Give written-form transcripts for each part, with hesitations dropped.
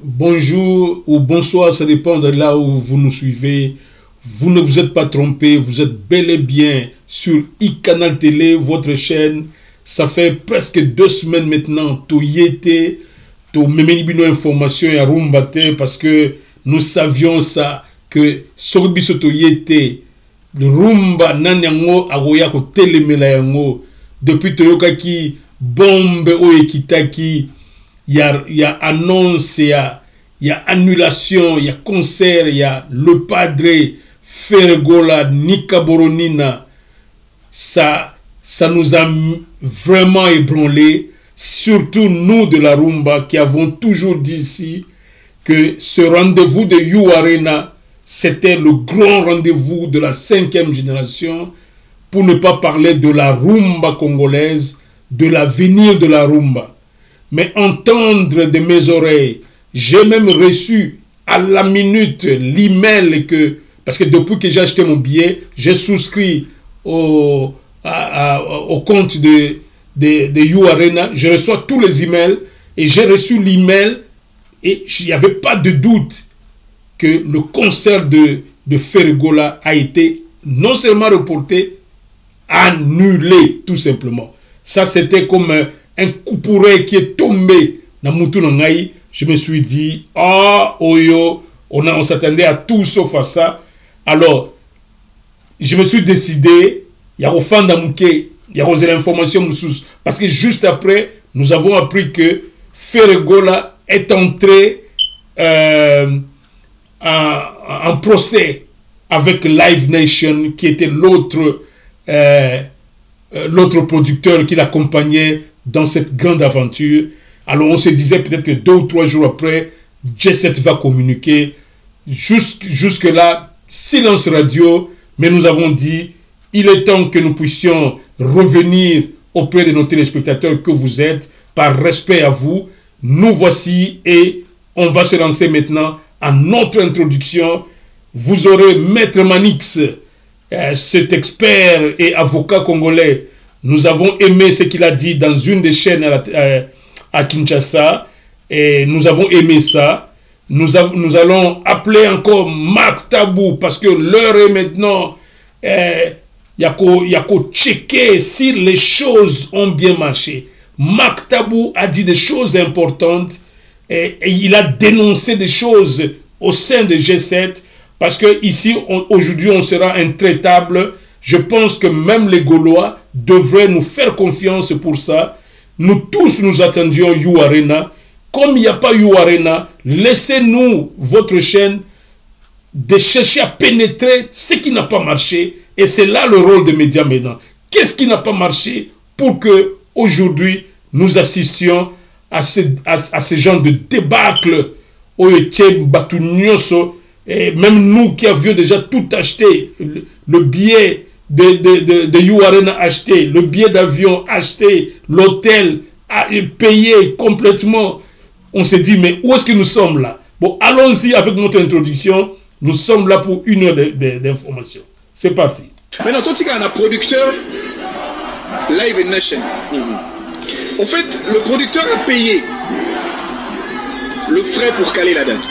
bonjour ou bonsoir, ça dépend de là où vous nous suivez. Vous ne vous êtes pas trompé, vous êtes bel et bien sur iCanal Télé, votre chaîne. Ça fait presque 2 semaines maintenant, to yete, to memeni information ya rumbate, parce que nous savions ça, que sorbiso to yete, le rumba nanyango agoya ko telemela yango, depuis to yokaki bombe o ekitaki, y a annonce, y a annulation, y a concert, y a le padre Fergola, Nika Boronina, ça nous a vraiment ébranlé, surtout nous de la rumba qui avons toujours dit ici que ce rendez-vous de You Arena, c'était le grand rendez-vous de la 5e génération, pour ne pas parler de la rumba congolaise, de l'avenir de la rumba. Mais entendre de mes oreilles, j'ai même reçu à la minute l'email que, parce que depuis que j'ai acheté mon billet, j'ai souscrit au compte de You Arena, je reçois tous les emails et j'ai reçu l'email et il n'y avait pas de doute que le concert de Fergola a été non seulement reporté, annulé tout simplement. Ça c'était comme un couperet qui est tombé dans Moutou Nangaï. Je me suis dit, ah, oyo, on s'attendait à tout sauf à ça. Alors, je me suis décidé, il y a au fond d'Amouké, il y a l'information, parce que juste après, nous avons appris que Fergola est entré en procès avec Live Nation, qui était l'autre producteur qui l'accompagnait dans cette grande aventure. Alors on se disait peut-être que 2 ou 3 jours après, J7 va communiquer. Jusque-là, silence radio, mais nous avons dit, il est temps que nous puissions revenir auprès de nos téléspectateurs que vous êtes, par respect à vous. Nous voici et on va se lancer maintenant à notre introduction. Vous aurez Maître Manix, cet expert et avocat congolais. Nous avons aimé ce qu'il a dit dans une des chaînes à Kinshasa et nous avons aimé ça. Nous allons appeler encore Marc Tabou parce que l'heure est maintenant. Il y a qu'à checker si les choses ont bien marché. Marc Tabou a dit des choses importantes et il a dénoncé des choses au sein de G7 parce que ici aujourd'hui on sera intraitable. Je pense que même les Gaulois devraient nous faire confiance pour ça. Nous tous nous attendions You Arena. Comme il n'y a pas You Arena, laissez-nous, votre chaîne, de chercher à pénétrer ce qui n'a pas marché. Et c'est là le rôle des médias maintenant. Qu'est-ce qui n'a pas marché pour que aujourd'hui nous assistions à ce genre de débâcle et même nous qui avions déjà tout acheté, le billet de You Arena acheté, le billet d'avion acheté, l'hôtel payé complètement. On s'est dit, mais où est-ce que nous sommes là? Bon, allons-y avec notre introduction. Nous sommes là pour 1 heure d'information. C'est parti. Maintenant, toi, tu es un producteur Live Nation. En fait, le producteur a payé le frais pour caler la date.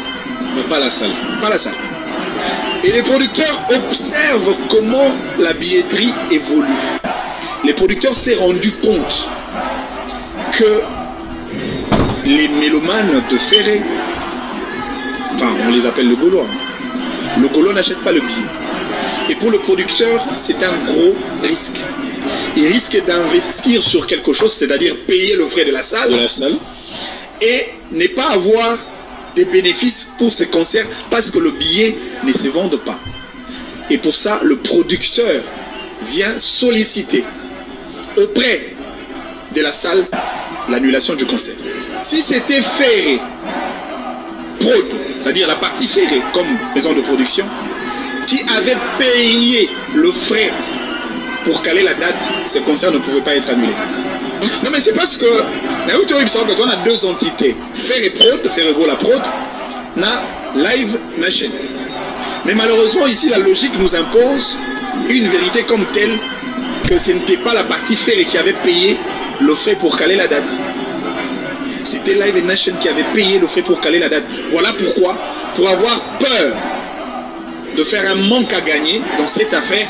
Mais pas la salle. Pas la salle. Et les producteurs observent comment la billetterie évolue. Les producteurs s'est rendu compte que les mélomanes de Ferré, enfin on les appelle le Gaulois, le Gaulois n'achète pas le billet. Et pour le producteur, c'est un gros risque. Il risque d'investir sur quelque chose, c'est-à-dire payer le frais de la salle, et ne pas avoir des bénéfices pour ces concerts parce que le billet ne se vend pas. Et pour ça, le producteur vient solliciter auprès de la salle l'annulation du concert. Si c'était Ferré, Prod, c'est-à-dire la partie Ferré comme maison de production, qui avait payé le frais pour caler la date, ce concert ne pouvait pas être annulé. Non mais c'est parce que quand on a 2 entités, Ferré Prod, Ferregola Prod, na Live Nation. Mais malheureusement ici la logique nous impose une vérité comme telle que ce n'était pas la partie Ferré qui avait payé le frais pour caler la date. c'était Live Nation qui avait payé le frais pour caler la date. Voilà pourquoi, pour avoir peur de faire un manque à gagner dans cette affaire,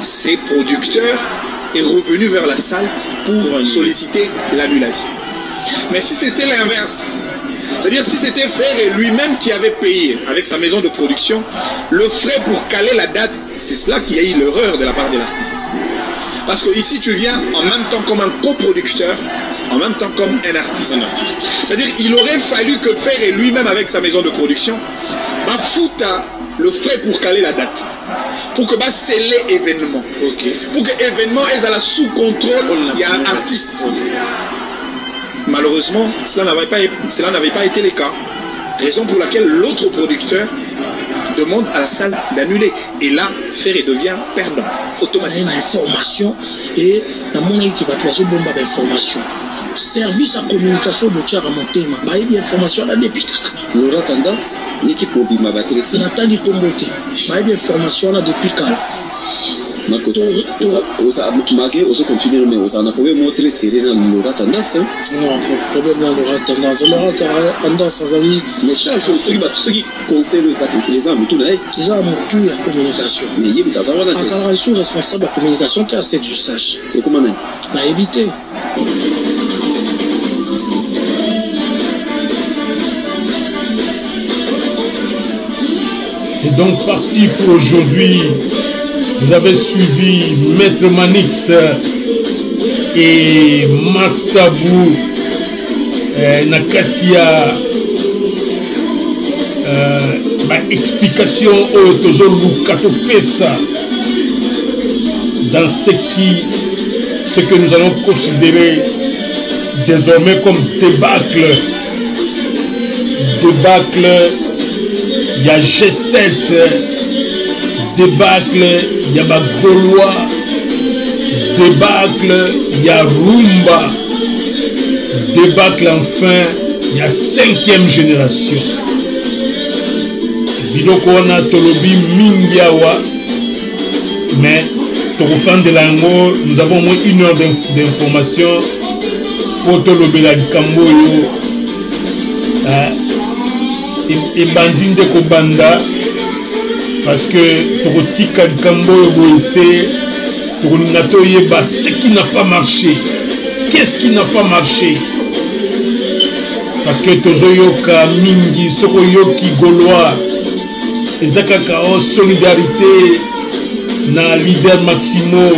ces producteurs est revenu vers la salle pour solliciter l'annulation. Mais si c'était l'inverse, c'est-à-dire si c'était Ferré lui-même qui avait payé avec sa maison de production le frais pour caler la date, c'est cela qui a eu l'erreur de la part de l'artiste. Parce que ici tu viens en même temps comme un coproducteur, en même temps comme un artiste. C'est-à-dire il aurait fallu que Ferré lui-même avec sa maison de production foute le frais pour caler la date. Pour que sceller l'événement. Pour que l'événement est à la sous-contrôle, il y a un artiste. Malheureusement, cela n'avait pas été le cas. Raison pour laquelle l'autre producteur demande à la salle d'annuler. Et là, Ferré devient perdant. Automatiquement. Information et la monnaie qui va trouver bombe d'information. Service à communication de Tchara Montema. Bah, il y a information là depuis. L'aura tendance, l'équipe au Bima va télé. C'est Nathalie Kombote. Bah, il y a information là depuis quand. Malgré aux continuer mais aux en a pas montré serré dans l'aura tendance. Non, problème dans l'aura tendance. L'aura tendance, ça dit. Mais chaque chose, ceux qui conseillent les actes, c'est les hommes, tout là. Les hommes ont tout la communication. Mais il y a des gens qui sont sous responsable de la communication qui a cette usage. Et comment même? À éviter. C'est donc parti pour aujourd'hui. Vous avez suivi Maître Manix et Martabou Nakatia. Explication au Tozolu Katopesa dans ce que nous allons considérer désormais comme débâcle. Il y a G7, débâcle, il y a Gaulois, débâcle, il y a Rumba, débâcle enfin, il y a 5e génération. Biloko wana tolobi mingiawa, mais pour fan de l'ango, nous avons au moins 1 heure d'information pour tolobi la Kamboyo. Et bandine de Kobanda parce que Torotika Kamboyo Boité, Toronatoye Bas, ce qui n'a pas marché. Qu'est-ce qui n'a pas marché? Parce que Tozoyoka Mingi, Sokoyoki Gaulois, Ezakakao, solidarité, na leader Maximo.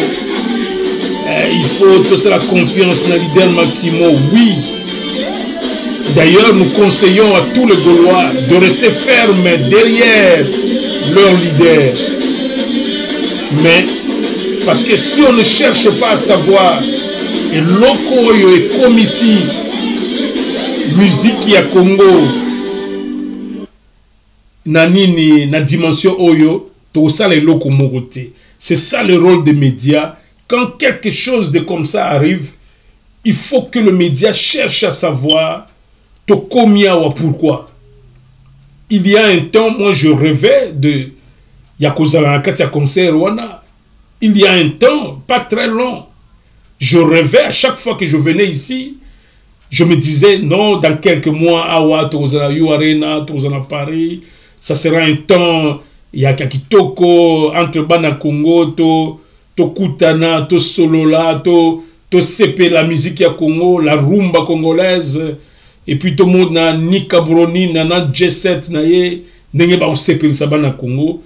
Il faut toute la confiance dans leader Maximo, oui. D'ailleurs, nous conseillons à tous les Gaulois de rester fermes derrière leur leader. Mais, parce que si on ne cherche pas à savoir, et loko est comme ici, musique ya Congo, nanini, na dimension oyo, tout ça les locaux moroté. C'est ça le rôle des médias. Quand quelque chose de comme ça arrive, il faut que le média cherche à savoir pourquoi. Il y a un temps, moi je rêvais de Yakozalakatia concert Rwanda. Il y a un temps, pas très long, je rêvais à chaque fois que je venais ici, je me disais non, dans quelques mois, Awa, Tozana Arena, Tozana Paris, ça sera un temps, il y a Kakitoko, entre Bana Congo, to Kutana, to Solola, to CP, la musique à Congo, la rumba congolaise. Et puis tout le monde na ni Cabroni, na G7, na ye, n'enge ba CP Sabana Congo.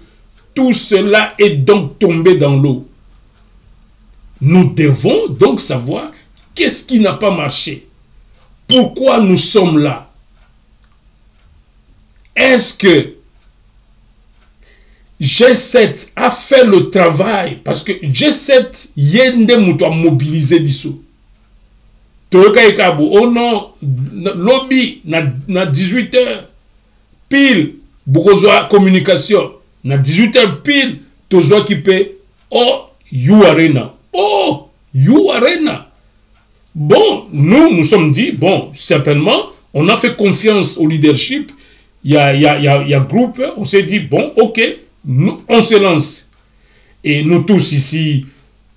Tout cela est donc tombé dans l'eau. Nous devons donc savoir qu'est-ce qui n'a pas marché. Pourquoi nous sommes là? Est-ce que G7 a fait le travail? Parce que G7 yende muto a mobilisé biso. Oh non, lobby na 18h pile, Bourgeois communication na 18h pile, Tozoa qui paie. Oh, You Arena. Oh, You Arena. Bon, nous sommes dit, bon, certainement, on a fait confiance au leadership. Il y a groupe, on s'est dit, bon, ok, nous, on se lance. Et nous tous ici,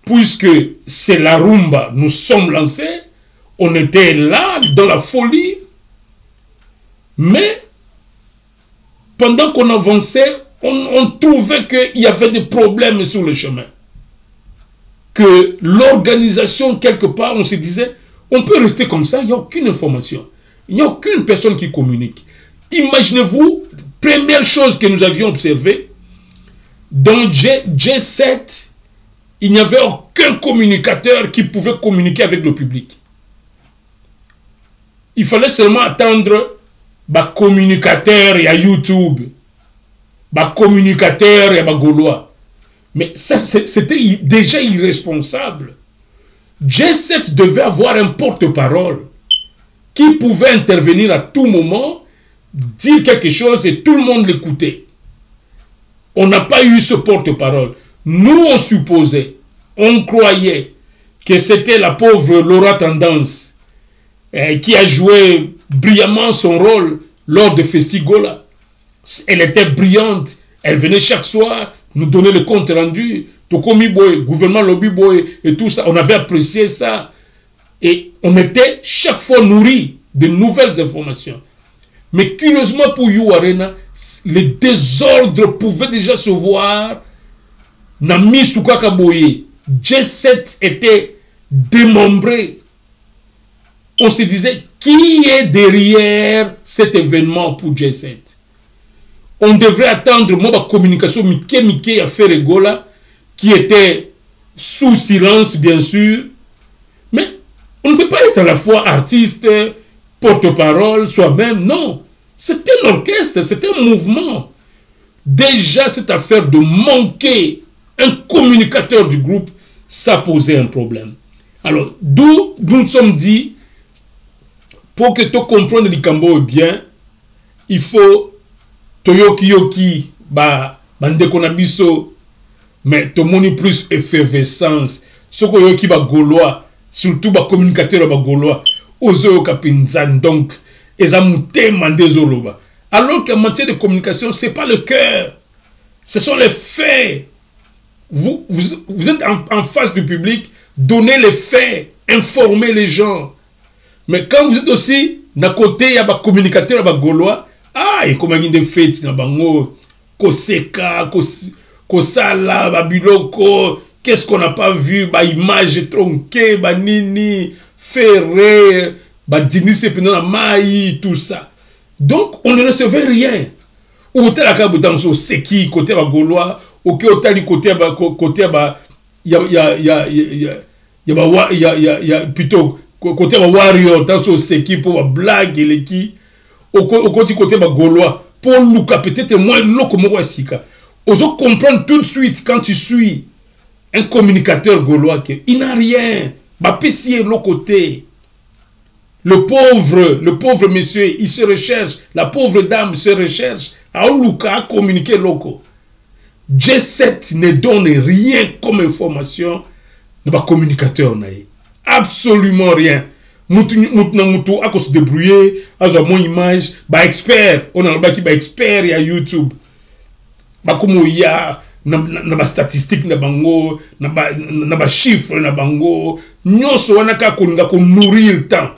puisque c'est la rumba, nous sommes lancés, On était là, dans la folie. Mais, pendant qu'on avançait, on trouvait qu'il y avait des problèmes sur le chemin. Que l'organisation, quelque part, on se disait, on peut rester comme ça, il n'y a aucune information. Il n'y a aucune personne qui communique. Imaginez-vous, première chose que nous avions observée, dans G7, il n'y avait aucun communicateur qui pouvait communiquer avec le public. Il fallait seulement attendre bah, communicateur et à YouTube, bah, communicateur et à Gaulois. Mais ça, c'était déjà irresponsable. G7 devait avoir un porte-parole qui pouvait intervenir à tout moment, dire quelque chose et tout le monde l'écoutait. On n'a pas eu ce porte-parole. Nous, on supposait, on croyait que c'était la pauvre Laura Tendance qui a joué brillamment son rôle lors de Festigola. Elle était brillante. Elle venait chaque soir nous donner le compte rendu. Tokomi Boy, gouvernement Lobby Boy et tout ça. On avait apprécié ça. Et on était chaque fois nourris de nouvelles informations. Mais curieusement pour You Arena, les désordres pouvaient déjà se voir. Nami Soukaka Boye, G7 était démembré. On se disait, qui est derrière cet événement pour G7? On devrait attendre ma communication Mike à Ferregola, qui était sous silence, bien sûr. Mais on ne peut pas être à la fois artiste, porte-parole, soi-même. Non, c'est un orchestre, c'est un mouvement. Déjà, cette affaire de manquer un communicateur du groupe, ça posait un problème. Alors, d'où nous sommes dit, pour que tu comprennes le Cambo bien, il faut Toyoki, Bandekonabiso, mais tu moni plus effervescence. Ce que ba Gaulois, surtout ba communicateur ba Gaulois, Ozo Kapinzan, donc, Ezamute Mandezoloba. Alors qu'en matière de communication, ce n'est pas le cœur, ce sont les faits. Vous êtes en face du public, donnez les faits, informez les gens. Mais quand vous êtes aussi, d'un côté, il y a des communicateurs, des Gaulois, et comment il y a des fêtes, Koseka, Kosala, Babiloko, qu'est-ce qu'on n'a pas vu, image tronquée, nini, ferré, Dinis Maï, tout ça. Donc, on ne recevait rien. Ou tel dans c'est qui, côté Gaulois, ou côté plutôt côté warrior dans ce seki pour blague et qui au côté Gaulois pour Luka peut-être moins loco sika. Oso comprendre tout de suite quand tu suis un communicateur gaulois que il n'a rien. Ba pessier l'autre côté. Le pauvre monsieur, il se recherche, la pauvre dame se recherche à Luka à communiquer loco. G7 ne donne rien comme information de ma communicateur. Absolument rien. Moutou à se débrouiller, à avoir mon image, expert, on a le expert à YouTube. Comme il y a des statistiques, des chiffres, nous on nourrir le temps.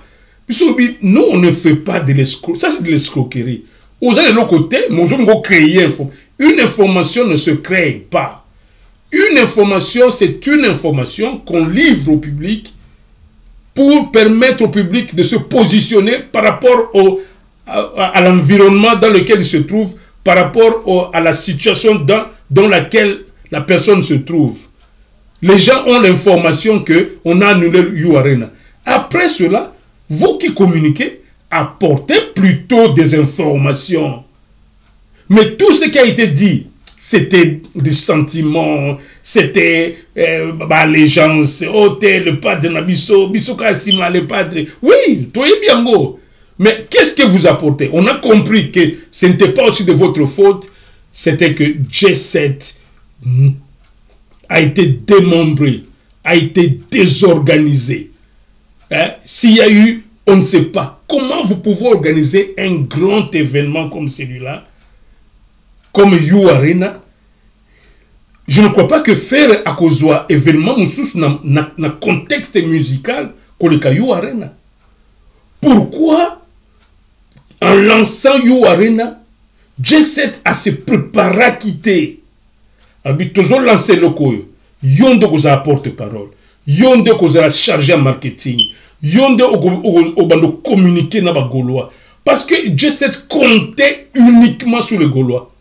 Nous on ne fait pas de l'escroquerie. Ça c'est de l'escroquerie. Aux de l'autre côté, nous avons créé une information ne se crée pas. Une information, c'est une information qu'on livre au public pour permettre au public de se positionner par rapport à l'environnement dans lequel il se trouve, par rapport à la situation dans laquelle la personne se trouve. Les gens ont l'information qu'on a annulé You Arena. Après cela, vous qui communiquez, apportez plutôt des informations. Mais tout ce qui a été dit, c'était des sentiments, c'était l'allégeance, le padre Nabiso, Biso Kassima, le padre. Oui, toi et bien go. Mais qu'est-ce que vous apportez? On a compris que ce n'était pas aussi de votre faute, c'était que G7 a été démembré, a été désorganisé. Hein? S'il y a eu, on ne sait pas. Comment vous pouvez organiser un grand événement comme celui-là, comme You Arena? Je ne crois pas que faire à cause d'un événement dans le contexte musical comme le You Arena. Pourquoi, en lançant You Arena, J7 a se préparé à quitter. Toujours lancé le coyo. Yonde vous a porte-parole. Yonde vous a chargé en marketing. Yonde vous a communiqué dans les Gaulois. Parce que J7 comptait uniquement sur les Gaulois.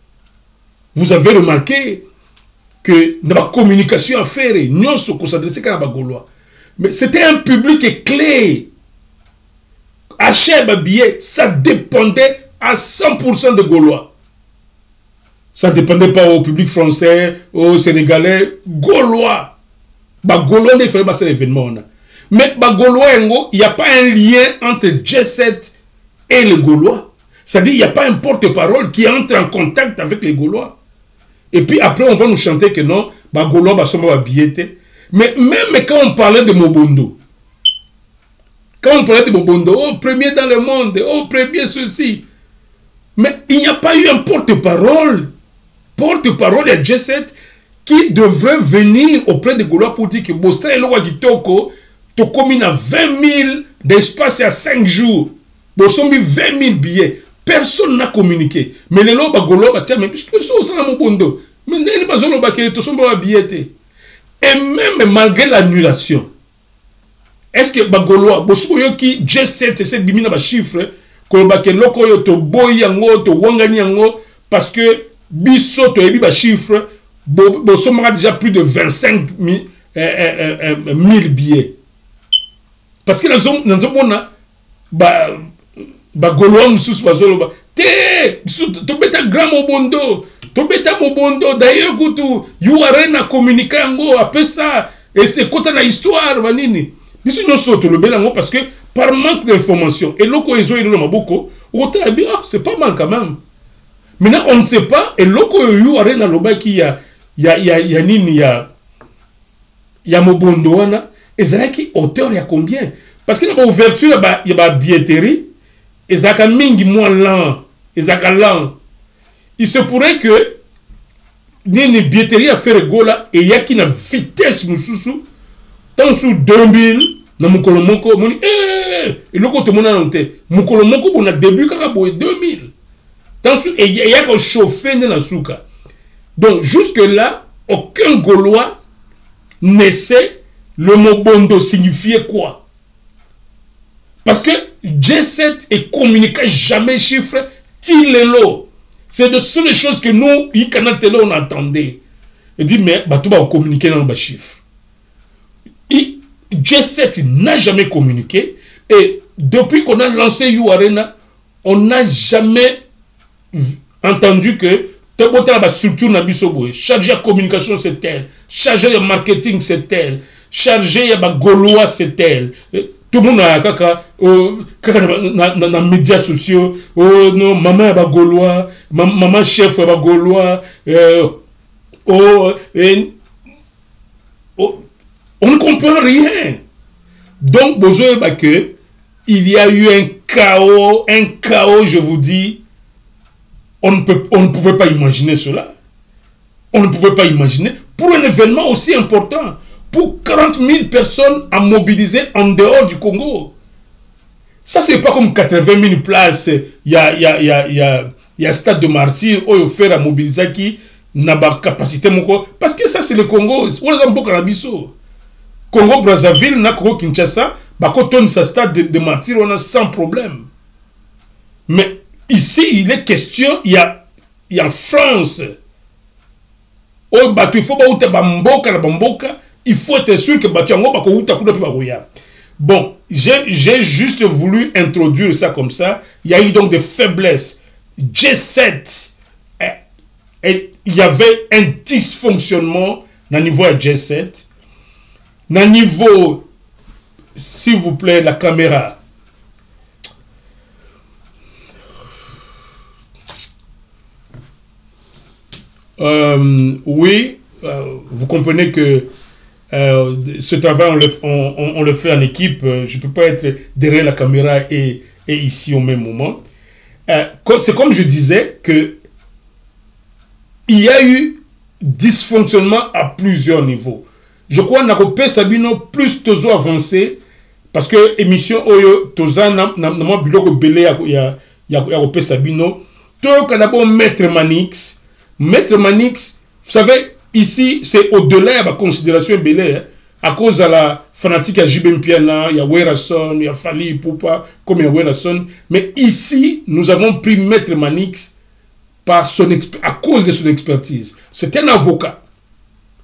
Vous avez remarqué que dans la communication à faire, nous sommes s'adresser à les Gaulois. Mais c'était un public clé. Acheter un billet, ça dépendait à 100% des Gaulois. Ça ne dépendait pas au public français, aux Sénégalais, Gaulois. Les Gaulois ne faisaient pas cet événement. Mais les Gaulois, il n'y a pas un lien entre J7 et les Gaulois. C'est-à-dire qu'il n'y a pas un porte-parole qui entre en contact avec les Gaulois. Et puis après, on va nous chanter que non, les Gaulois sont pas billetés. Mais même quand on parlait de Mobondo, oh, premier dans le monde, oh, premier ceci. Mais il n'y a pas eu un porte-parole à J7 qui devrait venir auprès des Gaulois pour dire que Bostra et Loa Gitoko, tu communes à 20 000 d'espace à 5 jours. Bostra 20 000 billets. Personne n'a communiqué. Mais les Loa Gaulois, tiens, mais puisque ça, c'est un Mobondo. Mais il n'y a pas de billets. Et même malgré l'annulation, est-ce que les Gaulois, qui J7 essaie de diminuer les chiffres, parce que biso to ebi ba chiffre bosomaka déjà plus de 25 000 billets parce que dans bona ba Gaulois mususu bazoloba te to beta grand mobondo d'ailleurs kutu You Arena communiquer ngo après ça et c'est côté na histoire banini biso no soto le belango parce que par manque d'information et loko ezo ilo maboko autant bien c'est pas mal quand même. Maintenant, on ne sait pas, et loko You Arena loba qui y a Mobondo wana, et c'est qui hauteur y a combien? Parce que dans l'ouverture, il y a billetterie, et ça a mingi moins lent, et ça a lent. Il se pourrait que ni billetterie à faire gola, et il y a qui na vitesse mususu, tant sous 2000, na mukolomoko, moni, et loko te mona nante, mukolomoko bon a début kaka boye 2000. Et il y a qu'un chauffeur dans la souka. Donc, jusque-là, aucun Gaulois ne sait le mot Bondo signifiait quoi. Parce que J7 ne communique jamais chiffres, tilelo. C'est de ces choses que nous, il canal télé, on entendait. Il dit, mais tout va communiquer dans les chiffres. J7 n'a jamais communiqué. Et depuis qu'on a lancé You Arena, on n'a jamais entendu que la structure n'a pas chargé la communication c'est tel, chargé le marketing c'est tel, chargé la Gaulois c'est tel. Tout le monde a dans les médias sociaux, oh non, maman est Gaulois, maman chef est Gaulois, on ne comprend rien. Donc, besoin que il y a eu un chaos, je vous dis. On ne pouvait pas imaginer cela. On ne pouvait pas imaginer. Pour un événement aussi important, pour 40 000 personnes à mobiliser en dehors du Congo. Ça, c'est pas comme 80 000 places. Il y a Stade de Martyrs, où il fait à mobiliser qui n'a pas capacité. Parce que ça, c'est le Congo. On les a beaucoup en Abisso. Congo, Brazzaville, Nakoro, Kinshasa, quand on a sa Stade de Martyrs, on a sans problème. Mais ici, il est question, il y a France. Il faut être sûr que bon, j'ai juste voulu introduire ça comme ça. Il y a eu donc des faiblesses. J7, il y avait un dysfonctionnement au niveau de J7. Au niveau, s'il vous plaît, la caméra. Oui, vous comprenez que ce travail, on le fait en équipe. Je ne peux pas être derrière la caméra et ici au même moment. C'est comme je disais que il y a eu dysfonctionnement à plusieurs niveaux. Je crois que Sabino plus toujours avancé, parce que émission oyo toza na biloko belé ya kopesa bino to kanabo Maître Manix. Maître Manix, vous savez, ici c'est au-delà de la considération belé, hein, à cause de la fanatique à JB Mpiana, il y a Werason, il y a Fali Poupa, comme il y a Werason, mais ici nous avons pris Maître Manix par à cause de son expertise. C'est un avocat.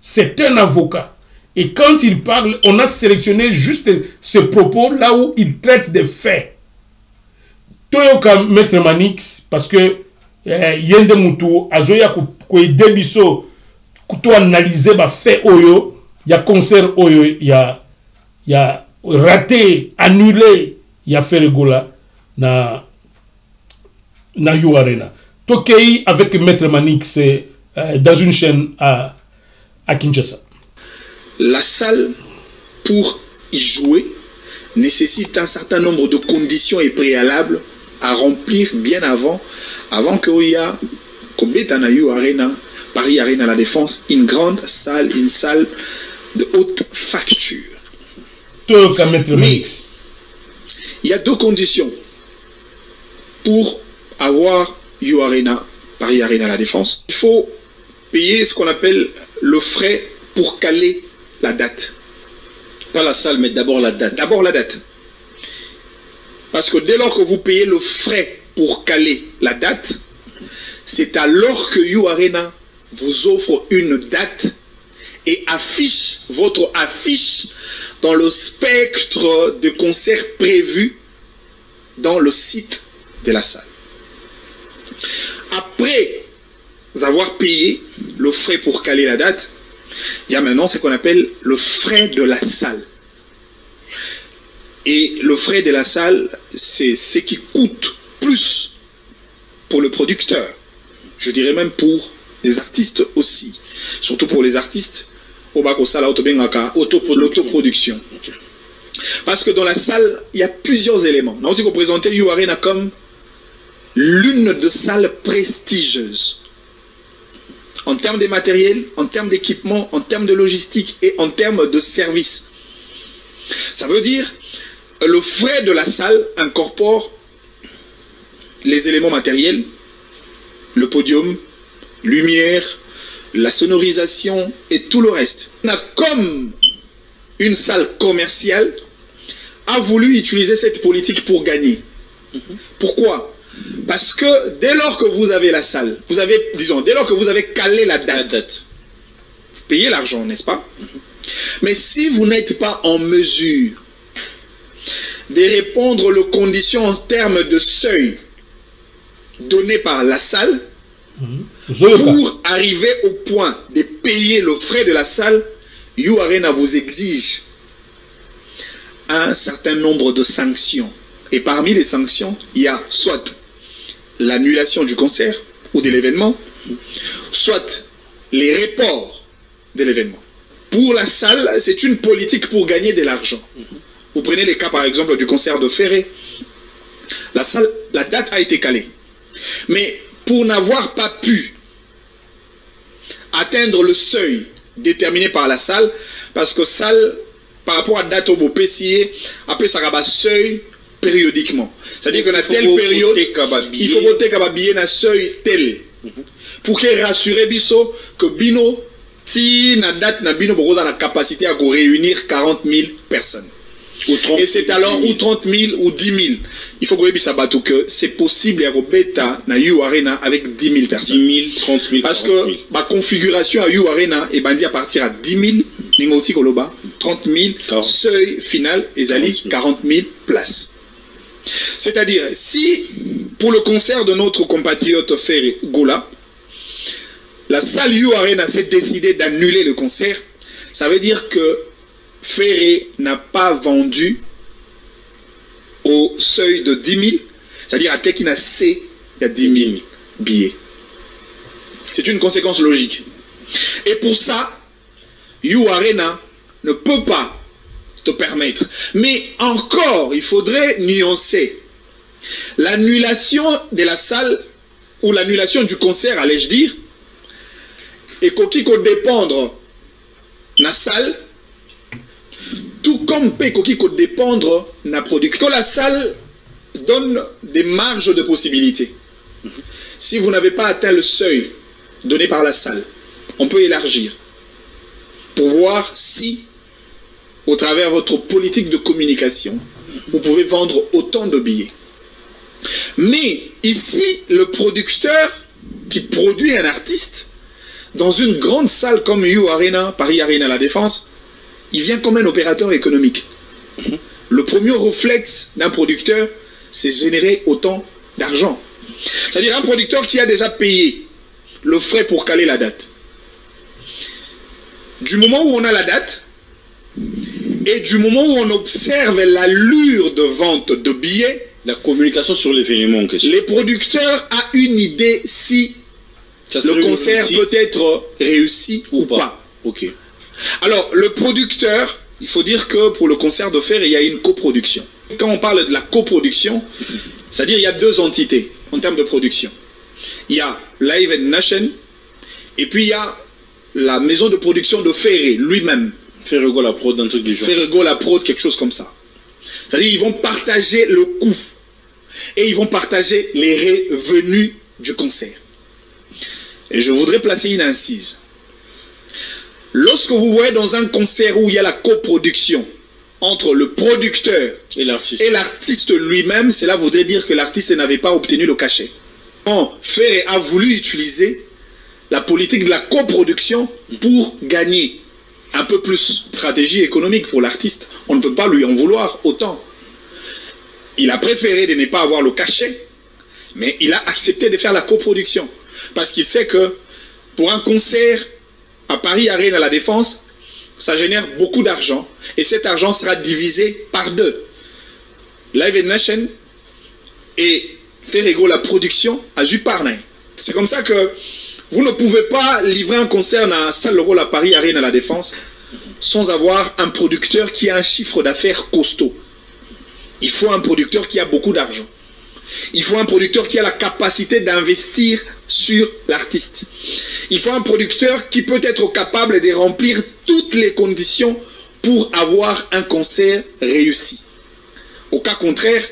C'est un avocat. Et quand il parle, on a sélectionné juste ce propos là où il traite des faits. Toyoka Maître Manix, parce que Yende Moutou, Azoya Koide Biso, Kuto analyser les faits Oyo, il y a concert Oyo, il y a raté, annulé, il y a fait Regola na You Arena. Tokei avec Maître Manix dans une chaîne à Kinshasa. La salle, pour y jouer, nécessite un certain nombre de conditions et préalables à remplir bien avant que Oya Kobetana You Arena, Paris Arena La Défense, une grande salle, une salle de haute facture. Mais il y a deux conditions pour avoir You Arena, Paris Arena La Défense. Il faut payer ce qu'on appelle le frais pour caler la date. Pas la salle, mais d'abord la date. D'abord la date. Parce que dès lors que vous payez le frais pour caler la date, c'est alors que You Arena vous offre une date et affiche votre affiche dans le spectre de concerts prévus dans le site de la salle. Après avoir payé le frais pour caler la date, il y a maintenant ce qu'on appelle le frais de la salle. Et le frais de la salle, c'est ce qui coûte plus pour le producteur. Je dirais même pour les artistes aussi. Surtout pour les artistes, l'autoproduction. Parce que dans la salle, il y a plusieurs éléments. Nous avons présenté You Arena comme l'une de salles prestigieuses. En termes de matériel, en termes d'équipement, en termes de logistique et en termes de service. Ça veut dire le frais de la salle incorpore les éléments matériels, le podium, lumière, la sonorisation et tout le reste. On a comme une salle commerciale a voulu utiliser cette politique pour gagner. Pourquoi ? Parce que dès lors que vous avez la salle, vous avez, disons, dès lors que vous avez calé la date, vous payez l'argent, n'est-ce pas? Mais si vous n'êtes pas en mesure de répondre aux conditions en termes de seuil donné par la salle, pour arriver au point de payer le frais de la salle, You Arena vous exige un certain nombre de sanctions. Et parmi les sanctions, il y a soit l'annulation du concert ou de l'événement, soit les reports de l'événement. Pour la salle, c'est une politique pour gagner de l'argent. Vous prenez les cas par exemple du concert de Ferré. La date a été calée. Mais pour n'avoir pas pu atteindre le seuil déterminé par la salle, parce que salle, par rapport à date au beau PCA, après ça va seuil périodiquement. C'est-à-dire que dans telle période, il faut voter qu'à billet un seuil tel. Pour qu'il rassure Bisso que Bino, si la date n'a Bino a la capacité à réunir 40 000 personnes. Et c'est alors ou 30 000 ou 10 000. Il faut que c'est possible à bêta na You Arena avec 10 000 personnes. 10 000, 30 000. Parce que ma configuration à You Arena est bandie à partir à 10 000, 30 000, seuil final et 40 000 places. C'est-à-dire, si pour le concert de notre compatriote Ferré Gola, la salle You Arena s'est décidé d'annuler le concert, ça veut dire que Ferré n'a pas vendu au seuil de 10 000, c'est-à-dire à Tekina C, il y a 10 000 billets. C'est une conséquence logique. Et pour ça, You Arena ne peut pas te permettre. Mais encore, il faudrait nuancer. L'annulation de la salle, ou l'annulation du concert, allais-je dire, et qu'on dépendre de la salle, tout comme Pekoki peut dépendre de la production. Que la salle donne des marges de possibilités. Si vous n'avez pas atteint le seuil donné par la salle, on peut élargir pour voir si, au travers de votre politique de communication, vous pouvez vendre autant de billets. Mais ici, le producteur qui produit un artiste, dans une grande salle comme U Arena, Paris Arena La Défense, il vient comme un opérateur économique. Le premier réflexe d'un producteur, c'est générer autant d'argent. C'est-à-dire un producteur qui a déjà payé le frais pour caler la date. Du moment où on a la date, et du moment où on observe l'allure de vente de billets, la communication sur l'événement en question, les producteurs ont une idée si le concert peut être réussi ou pas. Ok. Alors, le producteur, il faut dire que pour le concert de fer, il y a une coproduction. Quand on parle de la coproduction, c'est-à-dire il y a deux entités en termes de production. Il y a Live Nation et puis il y a la maison de production de Ferré lui-même. Ferrego la prod, un truc du genre. Ferrego la prod, quelque chose comme ça. C'est-à-dire ils vont partager le coût et ils vont partager les revenus du concert. Et je voudrais placer une incise. Lorsque vous voyez dans un concert où il y a la coproduction entre le producteur et l'artiste lui-même, cela voudrait dire que l'artiste n'avait pas obtenu le cachet. Ferré a voulu utiliser la politique de la coproduction pour gagner un peu plus de stratégie économique pour l'artiste. On ne peut pas lui en vouloir autant. Il a préféré de ne pas avoir le cachet, mais il a accepté de faire la coproduction. Parce qu'il sait que pour un concert à Paris Arena La Défense, ça génère beaucoup d'argent. Et cet argent sera divisé par deux. Live Nation et Ferrego la production à Zuparnaï. C'est comme ça que vous ne pouvez pas livrer un concert à Salle Leroy à Paris Arena La Défense sans avoir un producteur qui a un chiffre d'affaires costaud. Il faut un producteur qui a beaucoup d'argent. Il faut un producteur qui a la capacité d'investir sur l'artiste. Il faut un producteur qui peut être capable de remplir toutes les conditions pour avoir un concert réussi. Au cas contraire,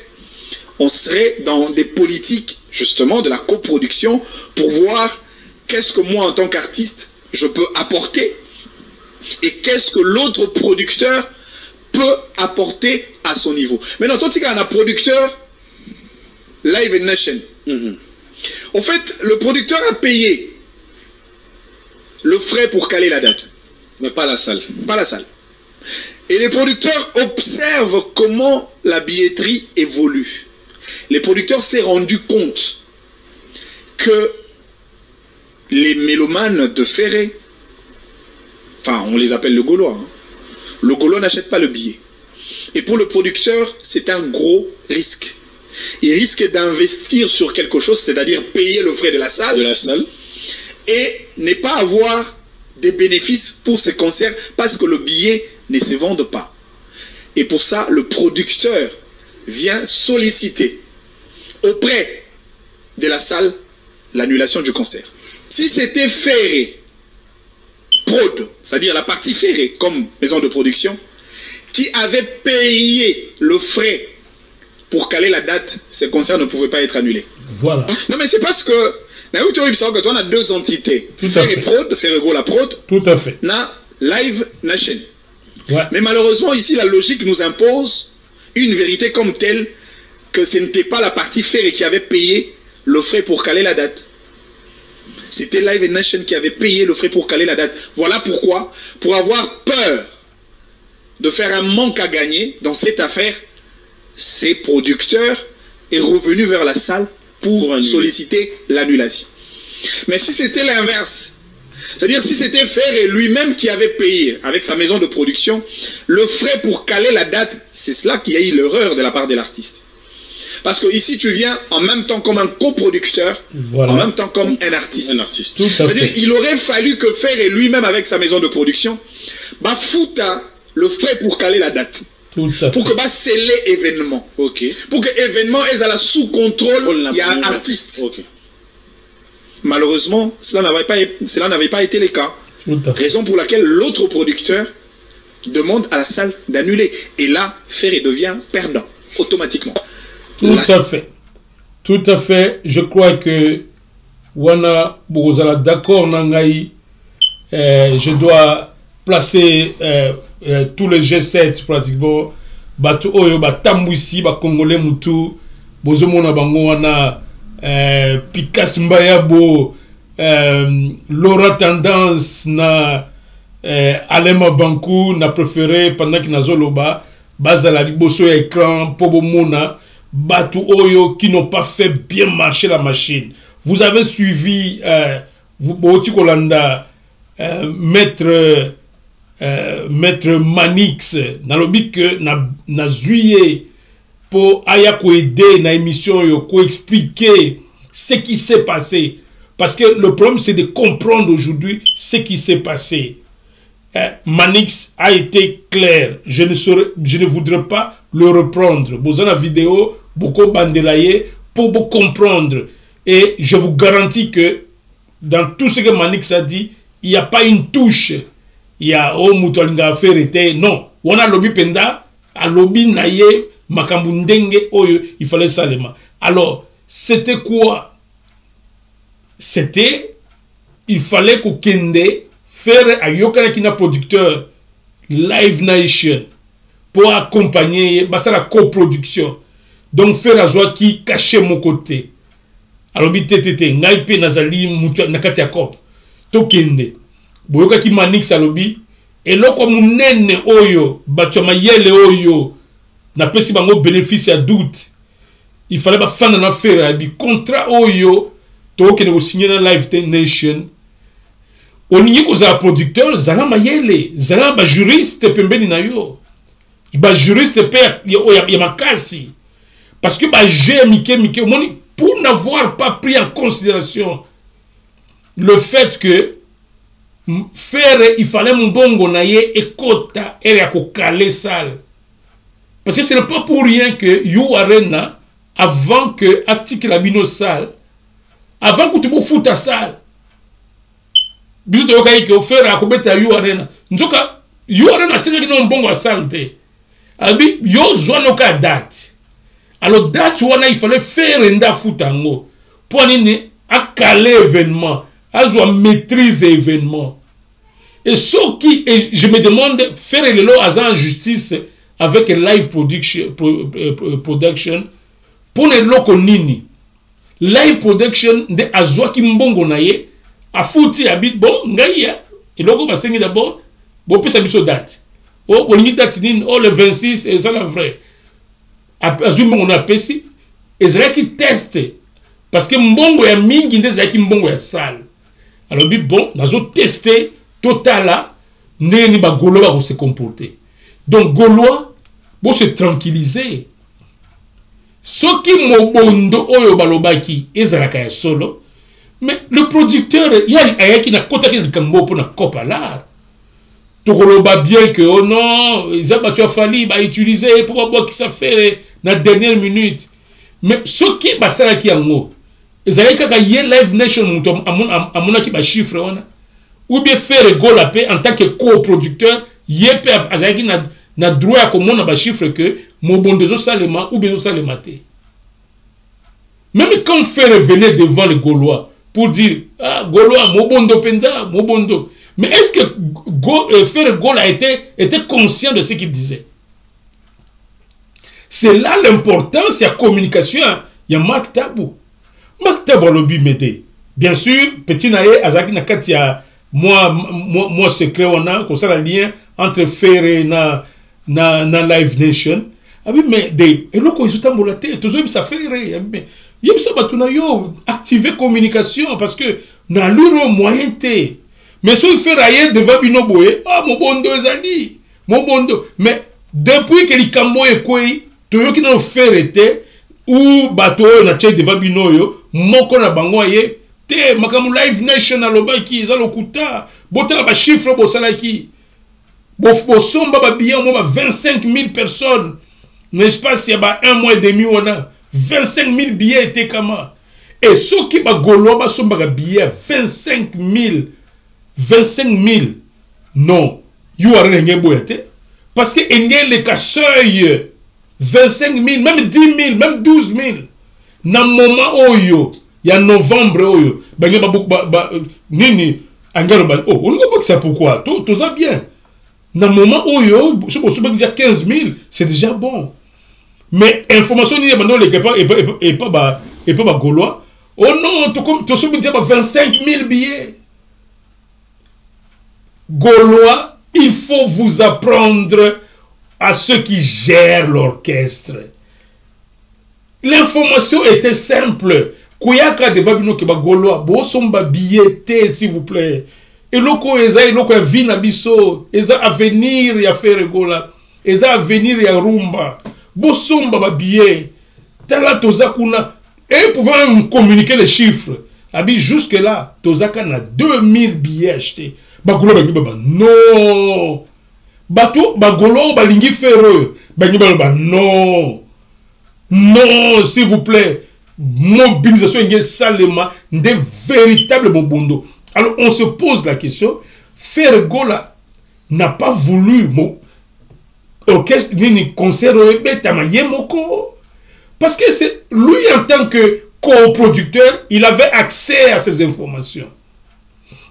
on serait dans des politiques justement de la coproduction pour voir qu'est-ce que moi en tant qu'artiste je peux apporter et qu'est-ce que l'autre producteur peut apporter à son niveau. Maintenant, toi, tu as un producteur Live Nation. En fait, le producteur a payé le frais pour caler la date. Mais pas la salle. Pas la salle. Et les producteurs observent comment la billetterie évolue. Les producteurs s'est rendu compte que les mélomanes de Ferré, enfin on les appelle le Gaulois, hein, le Gaulois n'achète pas le billet. Et pour le producteur, c'est un gros risque. Il risque d'investir sur quelque chose, c'est-à-dire payer le frais de la salle, et ne pas avoir des bénéfices pour ces concerts parce que le billet ne se vend pas. Et pour ça, le producteur vient solliciter auprès de la salle l'annulation du concert. Si c'était Ferré, prod, c'est-à-dire la partie Ferré comme maison de production, qui avait payé le frais pour caler la date, ce concert ne pouvait pas être annulé. Voilà. Non mais c'est parce que on a deux entités. Ferré Prod, Ferrego la prod. Tout à fait. Na Live Nation. Ouais. Mais malheureusement ici la logique nous impose une vérité comme telle que ce n'était pas la partie Ferré qui avait payé le frais pour caler la date. C'était Live Nation qui avait payé le frais pour caler la date. Voilà pourquoi, pour avoir peur de faire un manque à gagner dans cette affaire, ces producteurs est revenu vers la salle pour solliciter l'annulation. Mais si c'était l'inverse, c'est-à-dire si c'était Ferré lui-même qui avait payé avec sa maison de production le frais pour caler la date, c'est cela qui a eu l'erreur de la part de l'artiste. Parce que ici tu viens en même temps comme un coproducteur, voilà, en même temps comme un artiste. C'est-à-dire il aurait fallu que Ferré lui-même avec sa maison de production bah fouta le frais pour caler la date. Pour que bah sceller événement. Pour que événement est à la sous contrôle, il y a un artiste. Malheureusement, cela n'avait pas été le cas. Raison pour laquelle l'autre producteur demande à la salle d'annuler. Et là, Ferré devient perdant, automatiquement. Tout à fait. Tout à fait. Je crois que Wana Bozala d'accord Nangaï. Je dois placer tous les G7 pratiquement. Batu Oyo, Batambouissi, Congolais Moutou, Bozomona Bango Wana, Pikas Mbayabo, Laura Tendance, na Alema Bankou, na préféré pendant qu'il n'a zoloba, Bazala Liboso écran, Pobo Mona, Batu Oyo qui n'ont pas fait bien marcher la machine. Vous avez suivi, Boti Kolanda, Maître Manix, dans le but que na juillet pour aya ko aider na émission yo ko expliquer ce qui s'est passé, parce que le problème c'est de comprendre aujourd'hui ce qui s'est passé. Manix a été clair, je ne voudrais pas le reprendre. Besoin la vidéo beaucoup bandelaye pour comprendre, et je vous garantis que dans tout ce que Manix a dit, il n'y a pas une touche. Il y a Moutolinga Ferrete. Non. On a lobby penda, a lobby naye, makambundenge, il fallait salema. Alors, c'était quoi? C'était, il fallait qu'on kende faire à Yokana Kina producteur Live Nation pour accompagner, bah ça la coproduction. Donc, faire à joie qui cachait mon côté. Alors, BTTT, Ngaipe Nazali, Moutoua, Nakatia Kop, to kende. Boyoka ki Manix alobi eloko munene oyo bato mayele oyo na pesi bango bénéfice ya doute, il fallait ba fana na faire bi contrat oyo to ke ne signer na Live Nation oningi ko za producteur zala mayele zala ba juriste pembeni na yo ba juriste pe ya makasi, parce que ba mike moni pour n'avoir pas pris en considération le fait que faire, il fallait mon bongo naye et kota et ya kokale sale. Parce que ce n'est pas pour rien que You Arena, avant que article la bino sale, avant que tu me foutes à sale, biso to yokai que faire à kobeta You Arena. Nzoka You Arena c'est que non bongo à sale te. Abi yo zono ka date. Alors date wana il fallait faire nda futango. Pour nini akale événement. À maîtriser l'événement. Et ce qui, et je me demande, faire le lot en justice avec Live Production pour le lot nini. Live Production de Azwa Kimbongo naye, a fouti habit bon, ngaïa, et logo va s'engager d'abord, bon, peut s'habiller date. Oh, on y date, oh, le 26, et ça la vraie. Azuma on a pessi, et c'est là qui teste, parce que mbongo ya mingi, c'est là qui mbongo ya sale. Alors, bon, nous avons testé total là, nous ba Gaulois vont se comporter. Donc, Gaulois vont se tranquilliser. Ce qui mobondo oyo balobaki ezalaka ya solo, mais le producteur, il y a qui n'a kota qui kambo pour na copa là. Tu koloba bien que oh non, ils ont tu as fallu ba utiliser pour voir qui ça fait na dernière minute. Mais ce qui basala qui yango ezalaki kaka ye Live Nation muto amona ki ba chiffre wana ou bien faire goal la paix en tant que coproducteur ye pe azalaki na droit à komona ba chiffre que mobondezo salema ou bezo salema te. Même quand faire venir devant les Gaulois pour dire ah Gaulois mobondo penda mobondo, mais est-ce que faire goal a était conscient de ce qu'il disait? C'est là l'importance de la communication. Il y a Marc Tabou. Marc Tabou lobby m'aider. Bien sûr, petit naïe, Azaki Nakatia, moi secret, on a comme ça le lien entre Faire et na Live Nation. Ah oui, mais des et là quand ils sont embolatés, toujours ça fait rire. Il y a ça batuna yo activer communication parce que na l'euro moyen té. Mais si il fait rien devant binoboé, ah mon bondo ezali, mon bondo. Mais depuis que les cambo et quoi, tu qui n'ont fait été ou bateau na tché devant binoyo, moko na bango ye te makamu Live Nation alobaki ezalo kuta, botala ba chiffre bo salaki. Bo somba ba billet au moins 25 000 personnes. N'est-ce pas s'il y a un mois et demi on a 25 000 billets étaient comment? Et ceux qui ba Gaulois ba somba ba billet 25 000 non, you are ngeboyete. Parce que il y a les cas seuil 25 000, même 10 000, même 12 000. Dans le moment où il y a novembre, où il y a nini, on ne sait pas ça pourquoi. Tout ça bien. Dans le moment où il y a 15 000, c'est déjà bon. Mais information n'est pas gaulois. Oh non, tu as 25 000 billets. Gaulois, il faut vous apprendre à ceux qui gèrent l'orchestre. L'information était simple. Kouyaka devait dire que Gaulois, bon son billet, s'il vous plaît. Et loko eza vie na biso, eza avenir ya faire gola, eza avenir ya rumba. Bon son billet. Tala tozakuna. Et ils pouvaient me communiquer les chiffres. Abi jusque là, tozaka na 2000 billets achetés. Bagolo non. Bato bagolo balingi ferro. Non. Non, s'il vous plaît. Mobilisation est salement des véritables bobondo. Alors on se pose la question, Ferregola n'a pas voulu orchestre ni concert parce que c'est lui en tant que coproducteur, il avait accès à ces informations.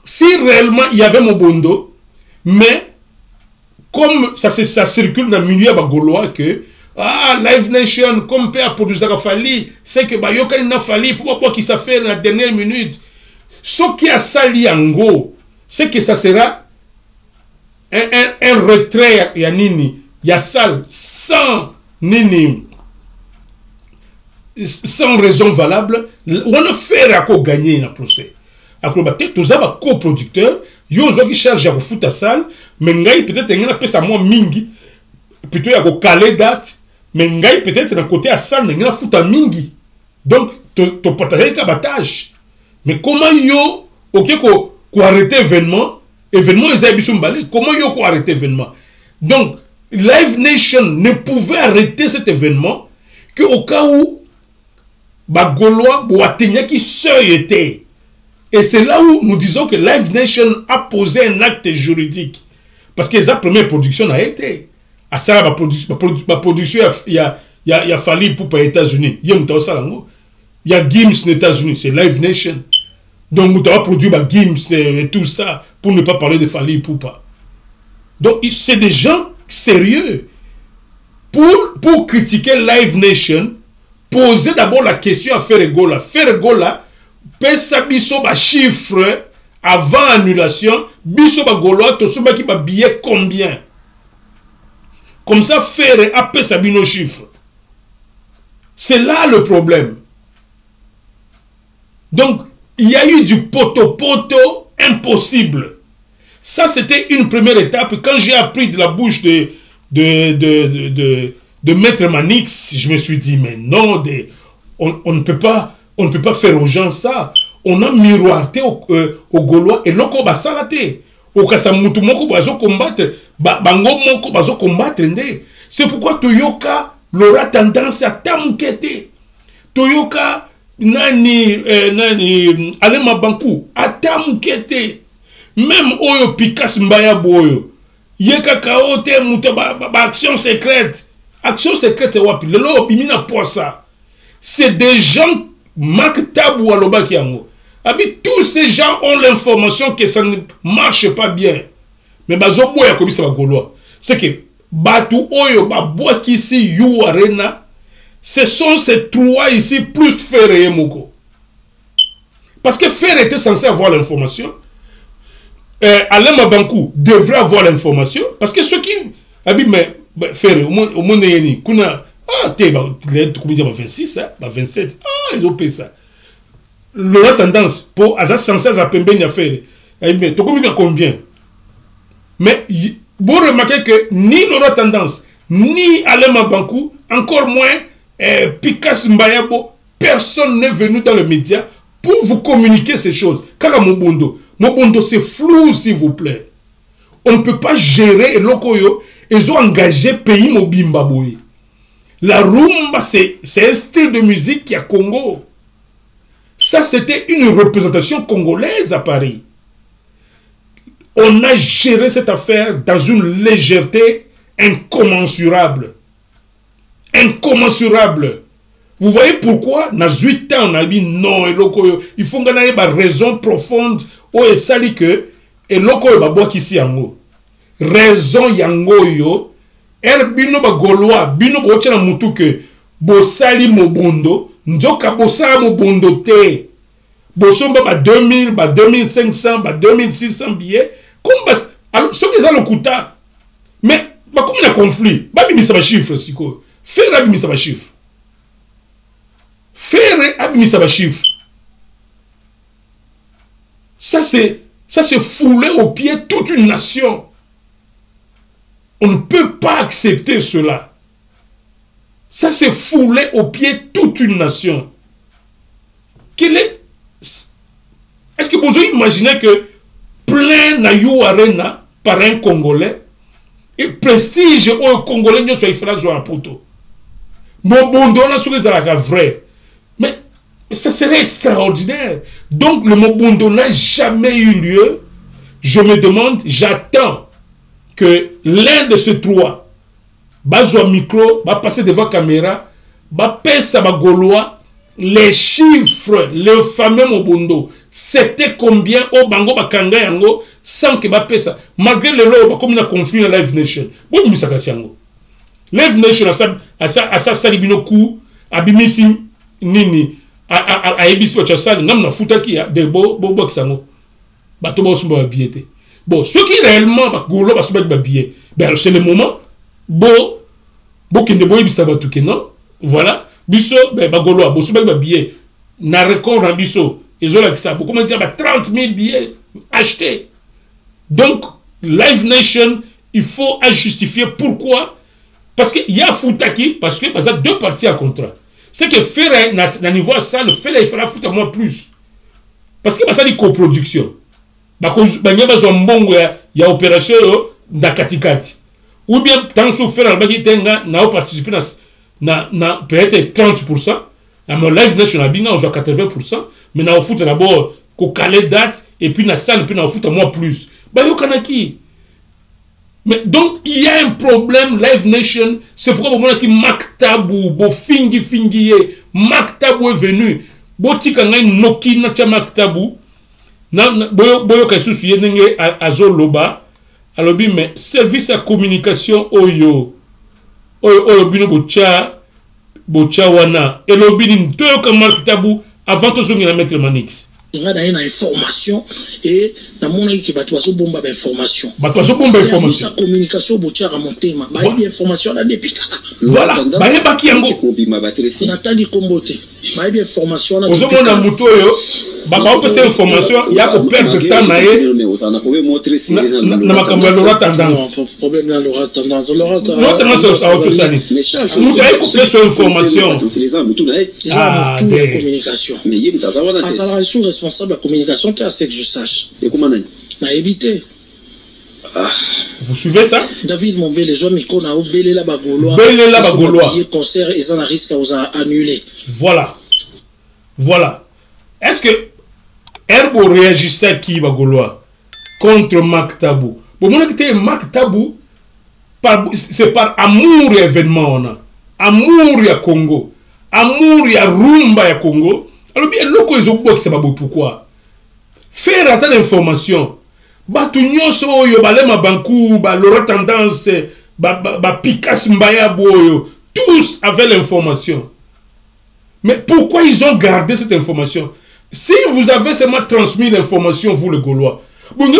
Si réellement il y avait Mobondo, mais comme ça circule dans le milieu gaulois que Live Nation, comme peut produire Fali, c'est que Bayoka n'a fallu pourquoi qu'il s'est fait dans la dernière minute. Ce qui a sali en gros, c'est que ça sera un retrait, il y a nini, il y a sale, sans nini, sans raison valable, on a fait à quoi gagner dans le procès. À quoi battre, tous les coproducteurs, ils ont qui chargent à foutre à salle, mais peut-être qu'il y a un moins mingi, plutôt il y a caler date, mais peut-être d'un côté à salle, il y a un foutre à mingi. Donc, tu partages le battage. Mais comment yo, ok, qu'on arrête l'événement, événement ils ont balé. Comment yo qu'on arrête l'événement? Donc, Live Nation ne pouvait arrêter cet événement qu'au cas où Gaulois Boategna qui seul était. Et c'est là où nous disons que Live Nation a posé un acte juridique. Parce que sa première production a été. À ça, la production, il y a fallu pour les États-Unis. Il y a Gims aux États-Unis, c'est Live Nation. Donc, tu as produit Gims et tout ça pour ne pas parler de Fali Poupa. Donc, c'est des gens sérieux. Pour critiquer Live Nation, posez d'abord la question à Ferregola. Ferregola, pesa biso ba chiffre avant annulation, biso ba gaulois, to souba qui ba billet combien. Comme ça, Ferre a pesa bino chiffre. C'est là le problème. Donc, il y a eu du poto-poto impossible. Ça, c'était une première étape. Quand j'ai appris de la bouche de Maître Manix, je me suis dit, mais non, on ne peut pas faire aux gens ça. On a miroité aux Gaulois et l'oko ba salate. Au kasamutu moko bazo combattre, bango moko bazo combattre. C'est pourquoi Toyoka l'aura tendance à tamukete. Toyoka nani Alema Bankou atamukete. Même oyo Pikas Mbaya boyo. Yeka kaote muta ba action secrète. Action secrète wapi. Lelo bimina poisa. C'est des gens Marc Tabou aloba kiango. Abi tous ces gens ont l'information que ça ne marche pas bien. Mais bazo boya kobi sa Gaulois. C'est que batu oyo ba boa kisi yu arena. Ce sont ces trois ici plus Ferre et Moko. Parce que Ferre était censé avoir l'information. Alain Mabankou devrait avoir l'information. Parce que ceux qui... mais Ferre, au moins, kuna... t'es 26, 27. Ils ont payé ça. Leur tendance, pour Asa censé à Pembeni à faire. Mais tu comprends combien? Mais vous remarquez que ni leur tendance, ni Alain Mabankou, encore moins Pikas Mbayabo, personne n'est venu dans les médias pour vous communiquer ces choses. Car à Mobondo, c'est flou, s'il vous plaît. On ne peut pas gérer Lokoyo. Ils ont engagé pays Mobimbaboui. La rumba, c'est un style de musique qui est à Congo. Ça, c'était une représentation congolaise à Paris. On a géré cette affaire dans une légèreté incommensurable. Incommensurable. Vous voyez pourquoi, dans 8 ans, on a dit non, il faut qu'on ait une raison profonde, et ça dit que, et loko ba bois ici yango. Raison yango yo, bino ba goloa, bino ba ochana mutu que, bosali mobondo, njoka bosala mobondo te, bosomba ba 2000, ba 2500, ba 2600 billets, comme bas, alors, ce qu'ils ont le kuta, mais, bah, comme il y a conflit, bah, bimisa ba chiffre, siko, faire bimisa ba chiffre. Faire abimisa ba chiffre. Ça c'est fouler au pied toute une nation. On ne peut pas accepter cela. Ça c'est fouler au pied toute une nation. Est-ce que vous imaginez que plein na yo arena par un Congolais et prestige au Congolais n'y soit fait la poto. Bon bon on a sur les vrai. Mais ça serait extraordinaire. Donc le Mobondo n'a jamais eu lieu. Je me demande, j'attends que l'un de ces trois va jouer micro, va passer devant la caméra, va passer à Gaulois les chiffres, le fameux Mobondo. C'était combien au Bango Bakanga Yango sans que va passer. Malgré le lot, comme il y a conflit dans Live Nation. Bon, il Live Nation a sa salibino coup, a bimisi nini a ebisi wa chasali ngam na futa ki de bo kisango bato ba sumba billet bon ceux qui réellement ba golo ba sumba ba billet ben c'est le moment bo kinde bo ebisa ba tuke non voilà biso ben ba golo ba sumba ba billet na record na biso ezola kisa bo comment dire ba 30 000 billets achetés. Donc Live Nation il faut justifier pourquoi, parce que il y a futaki parce que ça deux parties à contrat. C'est que faire na niveau ça le fait il fera foutre moi plus parce que ça dit coproduction ba nya bazo mbongo ya opération na katikati ou bien tant sous faire ba tenga na participer na peut-être 30% à mon Live Nation binga on joue 80% mais na foot d'abord ko caler date et puis na salle puis na foot moi plus ba yo kanaki. Mais donc, il y a un problème, Live Nation, c'est pourquoi on a dit Maktabou, bo fingi, Maktabou est venu. Bo tika ngay noki na tia Maktabou, boyo kaisu suye nenge azoloba, alobi mais service à communication oyo bino bocha wana, et lobi ni toyo ka Maktabou, avant to zongi na mettre Manix. Il y a une information et dans mon équipe, il y a une bombe d'information. Service à communication, il y a une information depuis. Voilà. Il y a une information. Nathalie Kombote. Il y a une information. Il y a une information. Il y a une perte de temps. Il y a une problème dans l'aura tendance. L'aura tendance, c'est autosani. Nous avons coupé sur information. Ah, tout la communication. Responsable de la communication qui a ce que je sache. Et comment on a évité. Vous suivez ça? David Mombé, les gens micro na belé la bagoloa. Belé la bagoloa. Concert et ça n'a risque à vous annuler. Voilà. Voilà. Est-ce que Herbo réagissait qui bagoloa contre Maktabou? Bon, moi que Maktabou, c'est par amour et événement on a. Amour ya Congo. Amour ya rumba ya Congo. Alors bien loko ezobok c'est pas pourquoi faire ça l'information batu nyonso yo balema banku ba lora tendance ba Picasso Mbaya boyo tous avaient l'information. Mais pourquoi ils ont gardé cette information? Si vous avez seulement transmis l'information vous les Gaulois vous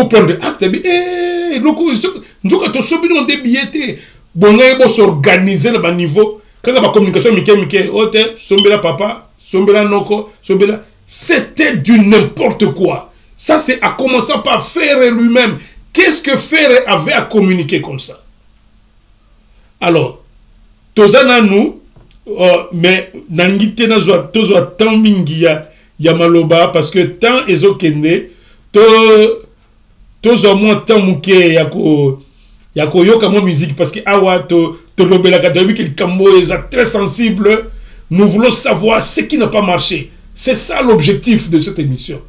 prendre acte loko njoka to sobi on débiété bon bo s'organiser à niveau quand la communication mike ote sombela papa Sombela Noko, Sombela, c'était du n'importe quoi. Ça, c'est à commencer par Ferré lui-même. Qu'est-ce que Ferré avait à communiquer comme ça? Alors, Tozana nous, mais Nangite Nazwa, Tozwa Tan Mingia, Yamaloba, parce que tant Ezokende, Tozwa moins Tan Mouké, Yako Yoka mo musique, parce que Awa, Tolobela Kadabi, qui est très sensible. Nous voulons savoir ce qui n'a pas marché. C'est ça l'objectif de cette émission.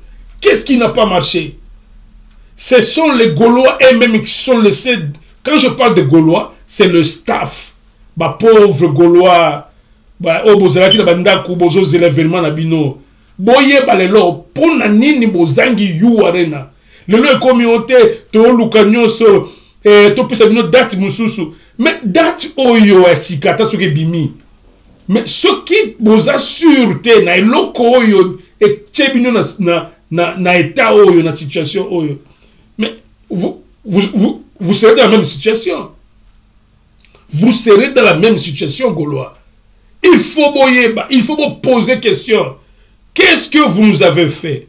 Qu'est-ce qui n'a pas marché? Ce sont les Gaulois eux-mêmes qui sont laissés Quand je parle de Gaulois, c'est le staff. Bah, pauvre Gaulois. Bah, oh, bozalaki na bandaku, bozo l'événement na bino. Boye balelo, pona nini bozangi yu arena. Lelo communauté, to lukanyoso, to pesa bino date mususu. Mais date oyo esikata soke bimi. Mais ce qui vous assure na eloko oyo et tchebino na état oyo na situation oyo. Mais vous serez dans la même situation. Vous serez dans la même situation, Gaulois. Il faut vous poser question. Qu'est-ce que vous nous avez fait?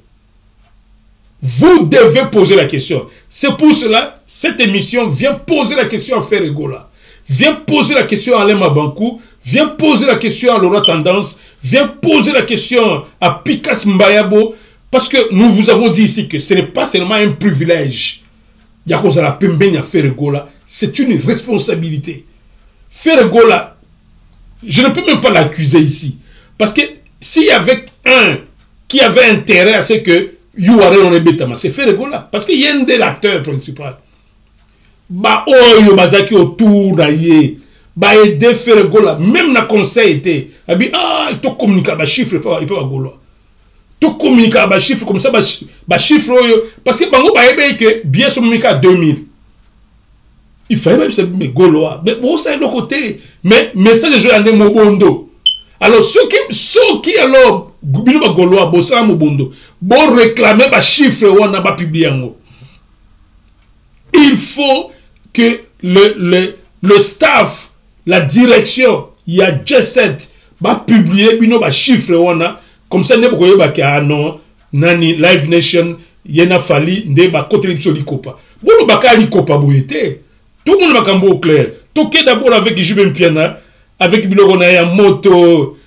Vous devez poser la question. C'est pour cela, cette émission vient poser la question à Frère Gola. Vient poser la question à Alain Mabankou. Vient poser la question à Laura Tendance. Vient poser la question à Pikas Mbayabo. Parce que nous vous avons dit ici que ce n'est pas seulement un privilège. Yakozala Pembenya Frère Gola. C'est une responsabilité. Frère Gola, je ne peux même pas l'accuser ici. Parce que s'il y avait un qui avait intérêt à ce que Youare on est bétama, c'est Frère Gola. Parce qu'il y a un de l'acteur principal. Bah, oh, yo bazaki autour d'ailleurs. Bah, aider Frère Gola. Même na conseil était. Ah, il te communique à chiffre, il peut à Gola. Tu communiques à chiffre comme ça, chiffre. Parce que Bango, bah, que bien sûr, communique à 2000. Il fallait même se mettre Gaulois. Mais bon, ça est de l'autre côté. Mais ça, je joue mon bondo. Alors, ceux qui alors, Goubinou Gaulois, Bossa Mobondo, bon réclamer un chiffre, on n'a pas publié. Il faut que le staff, la direction, il y a J7, va publier un chiffre, on a, comme ça, n'est pas qu'il non, Nani, Live Nation, Yena Fali, n'est pas côté de Solikopa. Bon, le baka Likopa boyete. Tout le monde va cambo au clair. Toqué d'abord avec Jubin Piana, avec Bilogona et moto,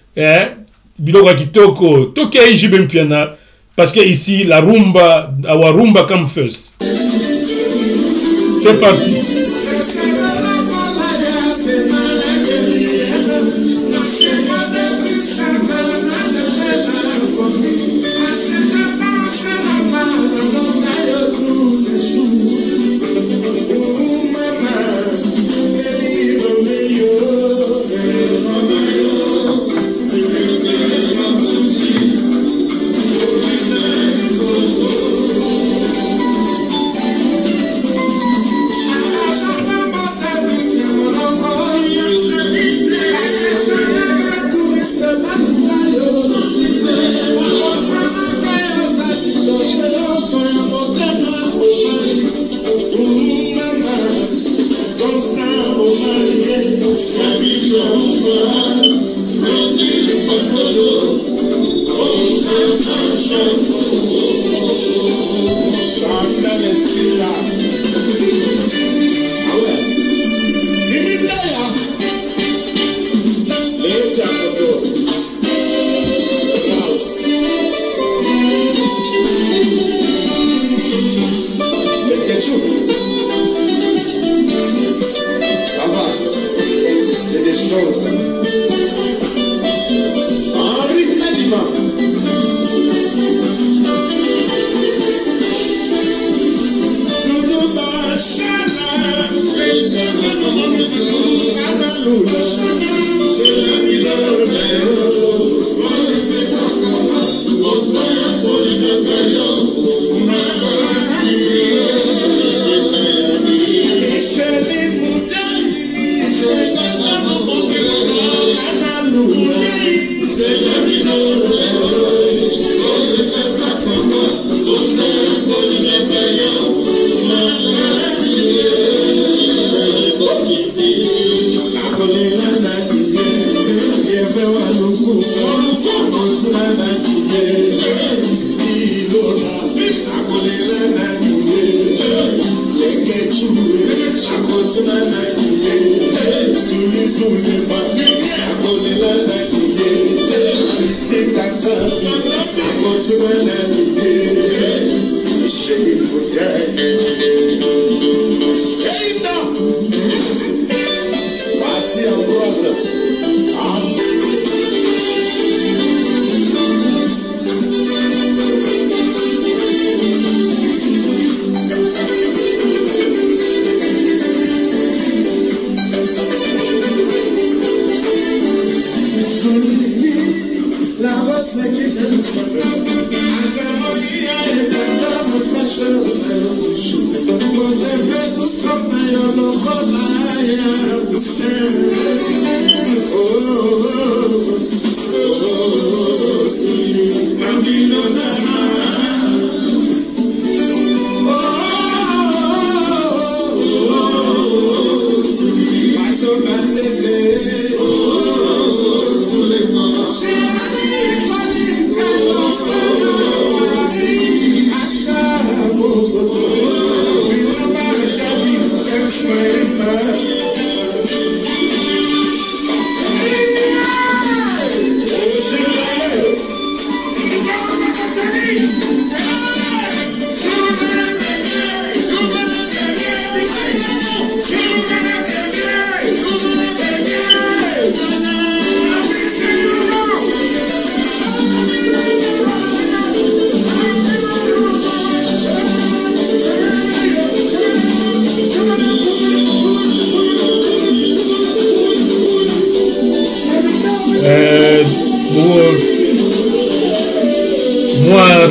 Biloga Kitoko, toqué avec Jubin Piana, parce que ici, la rumba, our rumba come first. C'est parti.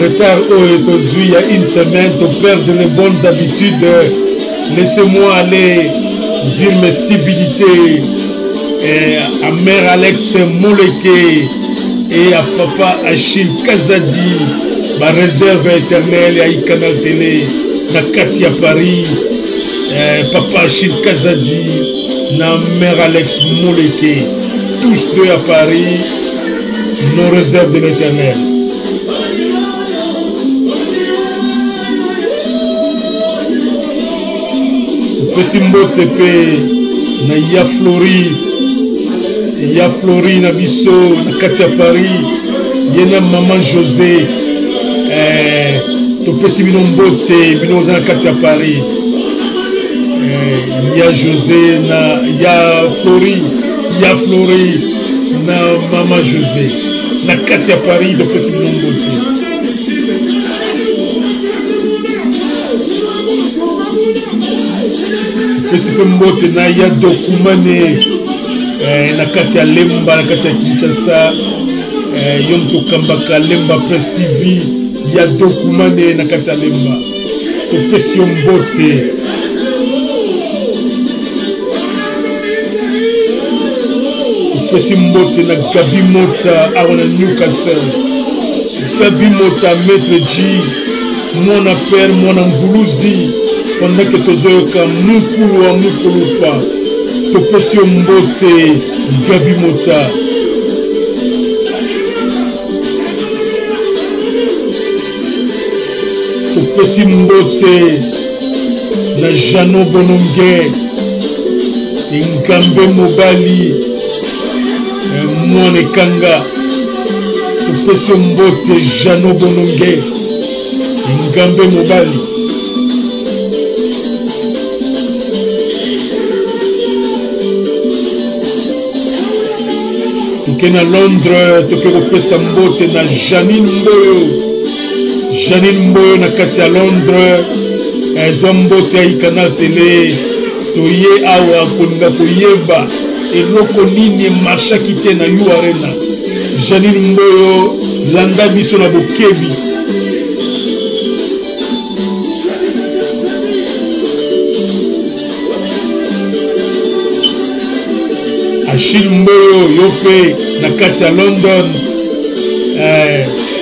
Retard il y a une semaine, tu perds les bonnes habitudes. Laissez-moi aller dire mes civilités à mère Alex Moleke et à papa Achille Kazadi, ma réserve éternelle à Canal Télé, na Katia Paris, papa Achille Kazadi, na mère Alex Moleke, tous deux à Paris, nos réserves de l'éternel. Simbote pe na ya Flori na biso na Katia Paris yena maman José to pesi bino mbote bino za na Katia Paris ya José na ya Flori na maman José na Katia Paris to pesi bino mbote. Pesi mbote na ya dokumane na kati ya Lemba na kati ya Kinshasa yon to kambaka Lemba Press TV ya dokumane na kati ya Lemba to pesi mbote pesi mbote na Gabi Mota awana Newcastle Gabi Mota Maître G mwana père mwana mbuluzi pendant que tozoyoka mukulu wa mukulu pa topesi mbote Gabi Mota topesi mbote na Jano Bononge Ngambe Mobali Mwane Kanga topesi mbote Jano Bononge Ngambe Mobali. Kena Londres tokeko pesa mbote na Janine Mboyo na kati ya Londres ezwa mbote ya Canal Télé toye awa kolinga koyeba eloko nini marshaki te na yu arena. Janine Mboyo landa biso na bokebi Achille Mboyo yope na kati ya London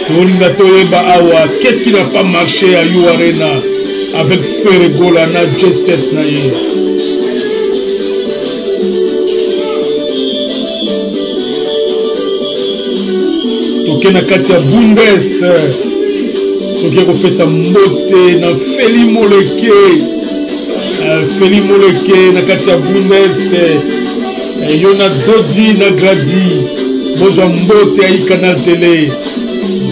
tolinga toyeba awa qu'est-ce qui n'a pas marché à You Arena avec Ferregola na J7 na ye toke na kati ya Bundes toke kopesa mbote na Feli Moleke na kati ya Bundes Yona Dodi na Gradi bozwa mbote ya Canal Télé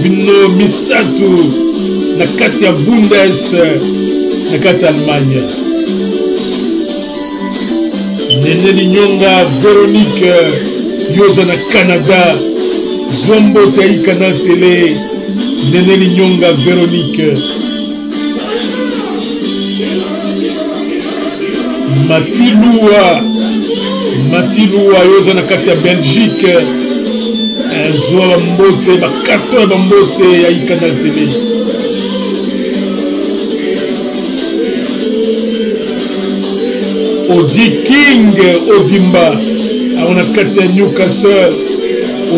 bino misatu na kati ya Bundes na kati ya Allemagne. Nene Linyonga Véronique yoza na Canada zwa mbote ya Canal Télé. Nene Linyonga Véronique Matilua yoza na kati ya Belgique zwa mbote ba carton ba mbote ya Canal Télé. Odi King Odimba on a kati ya Newcastle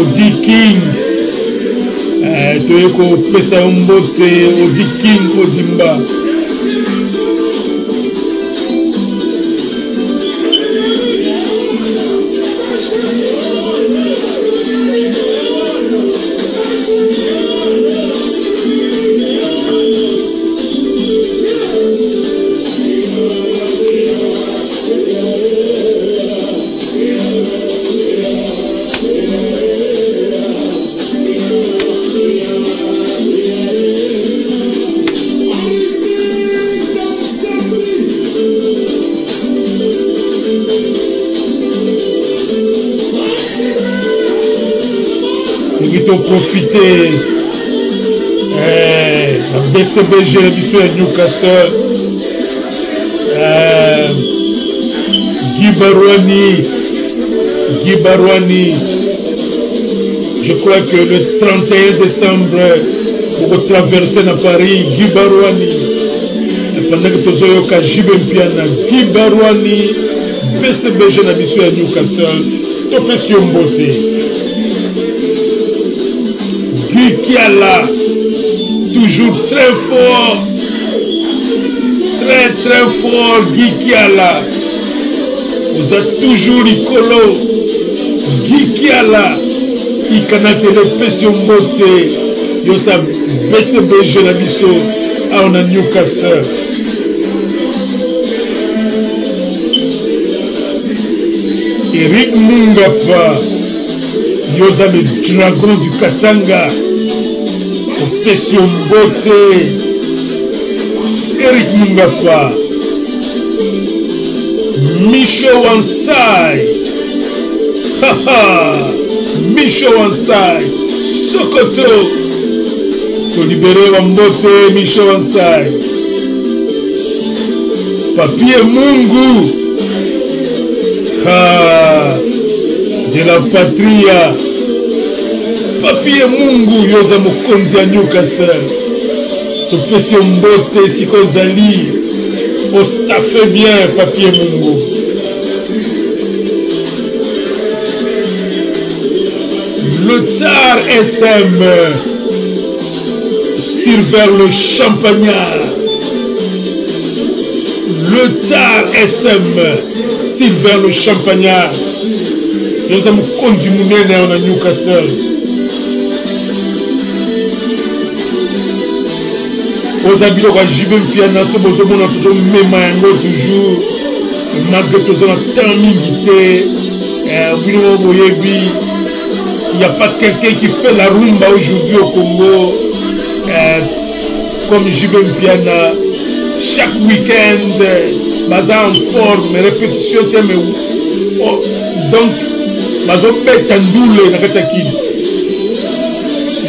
Odi King toyeko pesa mbote Odi King Odimba profiter la BCBG du Newcastle Guy Barouani je crois que le 31 décembre pour traverser dans Paris Guy Barouani pendant que tous les Jibempiana Guy Barouani BCBG na biso ya Newcastle topesio mbote Guy Kiala, toujours très fort, très fort, Guy Kiala. Vous êtes toujours Nicolo, Guy Kiala, il canate le pression beauté, il y a BCBG la biso à Newcastle. Eric Mungapa. Yoza le dragon du Katanga Profession Beauté Eric Mungapa Micho Wansai Micho Wansai Sokoto pour libérer Wambote Micho Wansai Papier Mungu de la patria Papier Mungu yoza mokonzi ya Newcastle topesi mbote sikozali ostaffe bien Papier Mungu le Tsar SM Silver le Champagnard le Tsar SM Silver le Champagnard nous avons conduit à Newcastle. Aux habits de Jibem Piana, ce beau monde a toujours même toujours. Malgré tout ça, tant milité. Il n'y a pas quelqu'un qui fait la rumba aujourd'hui au Congo. Comme Jibem Piana. Chaque week-end, baza en forme, répétition, donc, bazo beta ndoule na kati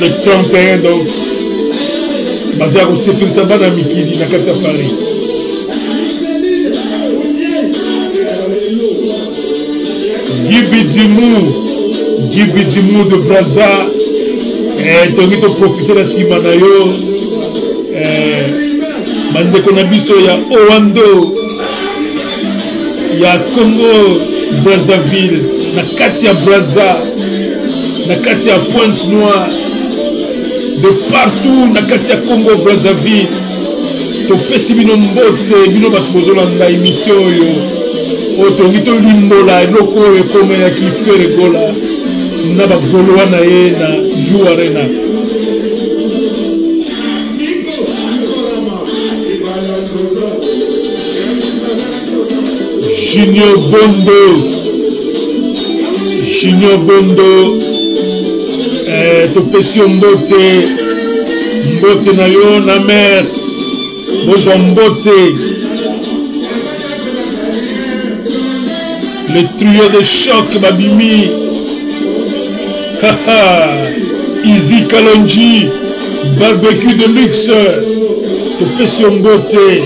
le 31 donc bazo ko sepelisa bana mikili na kati ya Paris Gibi Dimu de Brazza tongi to profiter la sima na yo bandeko na biso ya Owando ya Congo Brazzaville na kati ya Brazza na kati ya Pointe-Noire de partout na kati ya Congo Brazzaville topesi bino mbote bino bato bozolanda émission oyo otongi tolimbola eloko oyo ekomelaki feregola na bagolowa na ye na Jou Arena Junior Bondo topesi mbote na yo na mer bozwa mbote le trio de choc babimi Easy Kalonji barbecue de luxe topesi mbote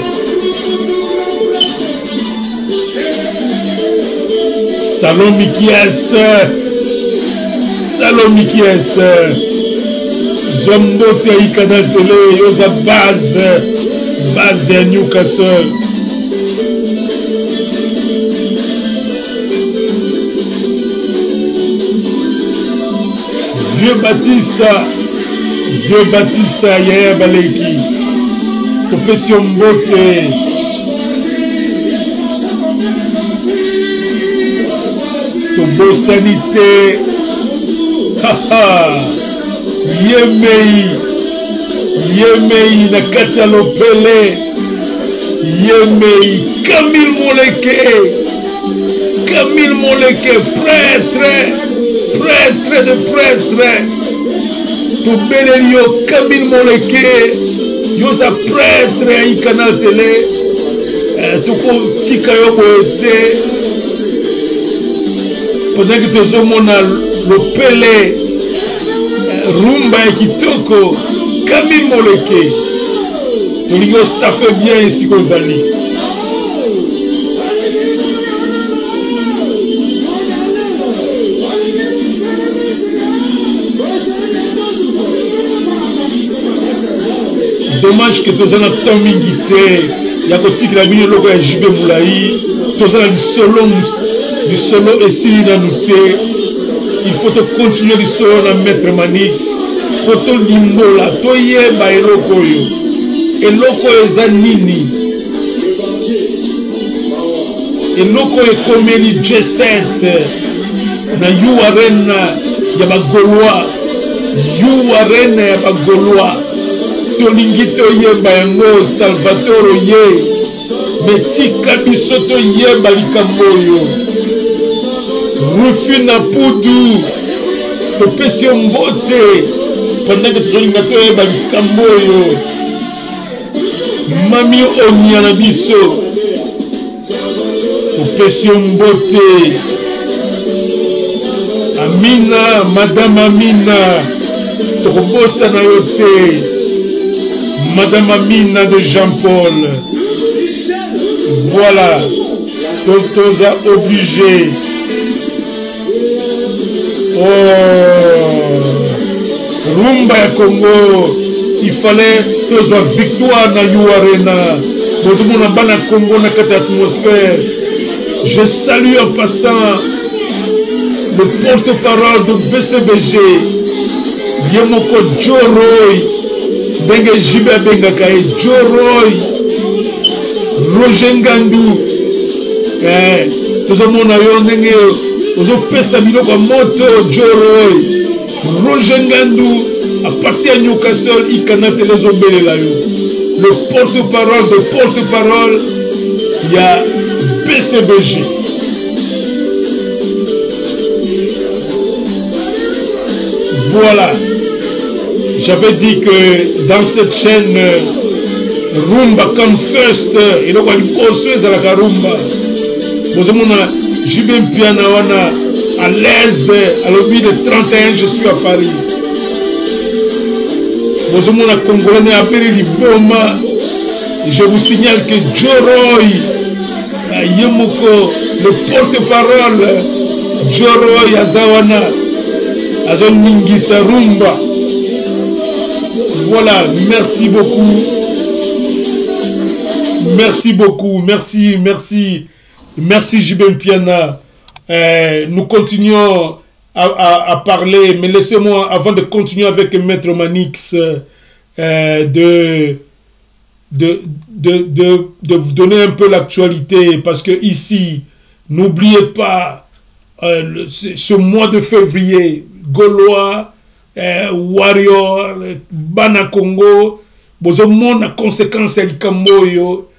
Salon Mikies Zombote Canal Télé yoza base à Newcastle Vieux Batista, Yaya Baleki, Profession Mbote, Tobo Sanité, haha, Yemei, Nakatia Lopele, Yemei, Camille Moleke, prêtre de prêtre. Tobelelio Camille Moleke, yoza prêtre à Canal Télé, toko tika yo boete. Pendant que tu as le Pelé, Rumba et Kitoko, Camille Moleke, tu as staffé bien ici qu'aux alliés. Dommage que tu as un temps mingité, il y a côté que la mine logo est Jibé Moulaï, tu as du solo et si il faut te continuer du solo à Maître Manix, pour te limbola, to yeba et loko yo, et loko ezanini, et loko est comme les J7, na you arena yaba Gaulois, you arena yaba Gaulois. Tolingi toyeba yango Salvatore ye metika biso toyeba likambo oyo Rufina Pudu topesi mbote pendant que tolinga toyeba likambo oyo Mami Onia na biso topesi mbote Amina, Madame Amina tokobosa na yo te Madame Amina de Jean-Paul. Voilà. Toza obligé. Oh. Rumba ya Congo. Il fallait que ce soit victoire dans l'Arena. Pour tout le monde dans Congo, dans cette atmosphère. Je salue en passant le porte-parole de BCBG. Yemoko Joroy. Dengue Jibe Bengaka et Joroy Roger Ngandu tout le monde a eu dengue aux pesa biloko moto Joroy Roger Ngandu à partir de Newcastle il canate les obélés là le porte-parole il y a BCBG. Voilà. J'avais dit que dans cette chaîne Rumba come first, il y a une causeuse à la Rumba. Vous avez Jibem Piana à l'aise, à l'objet de 31, je suis à Paris. Vous avez un Congolais appelé Liboma. Je vous signale que Joroy Yemoko, le porte-parole, Joroy Azawana, Azon Mingisa Rumba. Voilà, merci beaucoup. Merci Jibem Piana. Nous continuons à parler, mais laissez-moi, avant de continuer avec Maître Manix, de vous donner un peu l'actualité, parce que ici, n'oubliez pas, ce mois de février, Gaulois, Warrior, Bana Congo, bozomona na conséquence ya likambo yo,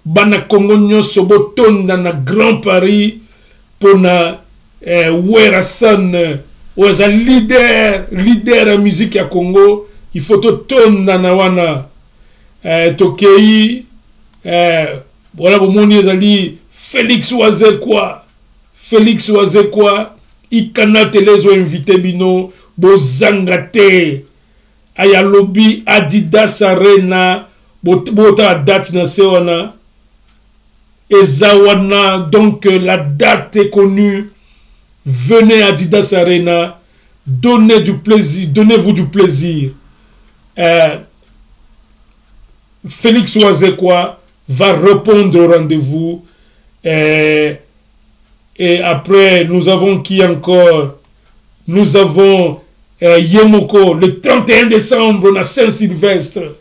Bana Congo nyonso botonda na Grand Paris pona Werasan, oza leader ya musique ya Congo, il faut totonda na wana tokei voilà bomoni ezali Félix Wazekwa ikanate les invité bino bozangate aya lobby Adidas Arena bota date na sewana ezawana, donc la date est connue. Venez à Adidas Arena, donnez-vous du plaisir. Félix Wazekwa va répondre au rendez-vous. Et après, nous avons qui encore? Nous avons Yemoko, le 31 décembre, na Saint-Sylvestre.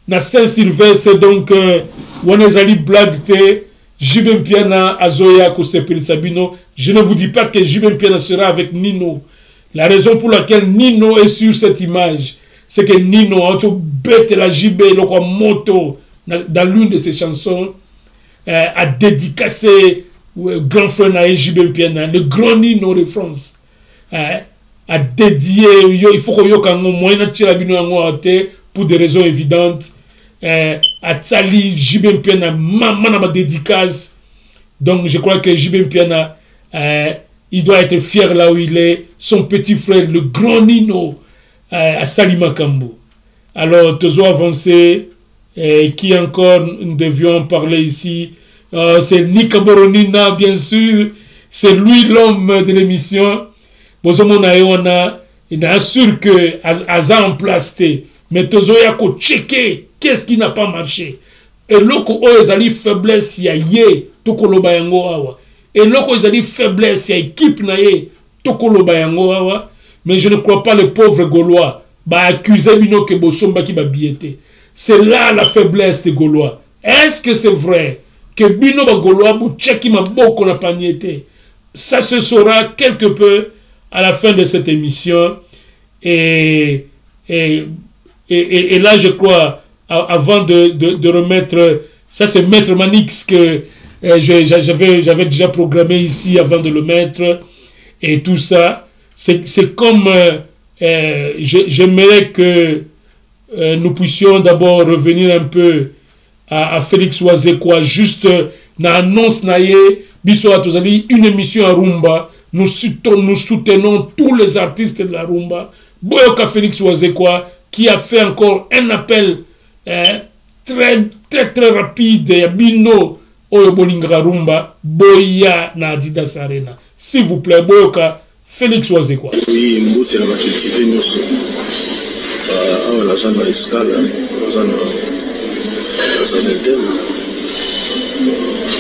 Na Saint-Sylvestre, donc, Wanezali Blagte, Jibem Piana, Azoya, Kosepeli Sabino. Je ne vous dis pas que Jibem Piana sera avec Nino. La raison pour laquelle Nino est sur cette image, c'est que Nino a bête la JB, le moto, dans l'une de ses chansons, a dédicacé grand frère na Jibem Piana, le grand Nino de France. A dédié, il faut que yo moyen pour des raisons évidentes. A Tsali Jibem Piana, maman a dédicace. Donc je crois que Jibem Piana, il doit être fier là où il est. Son petit frère, le grand Nino, à Salima Kambo. Alors, Tozo avancé, qui encore nous devions parler ici. C'est Nika Boronina, bien sûr. C'est lui l'homme de l'émission. Il assure que Aza en plasté. Mais Tozo Yako checké qu'est-ce qui n'a pas marché. Et loko ezali faiblesse ya ye tokoloba yango awa. Et loko ezali faiblesse ya équipe na ye tokoloba yango awa. Mais je ne crois pas les pauvres Gaulois ba accuser bino ke bosomba ki ba biété. C'est là la faiblesse des Gaulois. Est-ce que c'est vrai que bino ba Gaulois bu tcheki maboko na paniété? Ça se saura quelque peu à la fin de cette émission. Et là, je crois, avant de remettre, ça c'est Maître Manix que j'avais déjà programmé ici avant de le mettre, et tout ça, c'est comme, j'aimerais que nous puissions d'abord revenir un peu à Félix Ouazekwa, juste na annonce naye, biso atozali une émission à Rumba, nous soutenons tous les artistes de la Rumba, Boyoka Félix Ouazekwa, qui a fait encore un appel très rapide, Yabino Oyobolingra Rumba, Boya na Adidas Arena. S'il vous plaît, Boyoka Félix Ouazekwa. Oui, Mbote na cultivé nous. La zone à escale, la zone interne.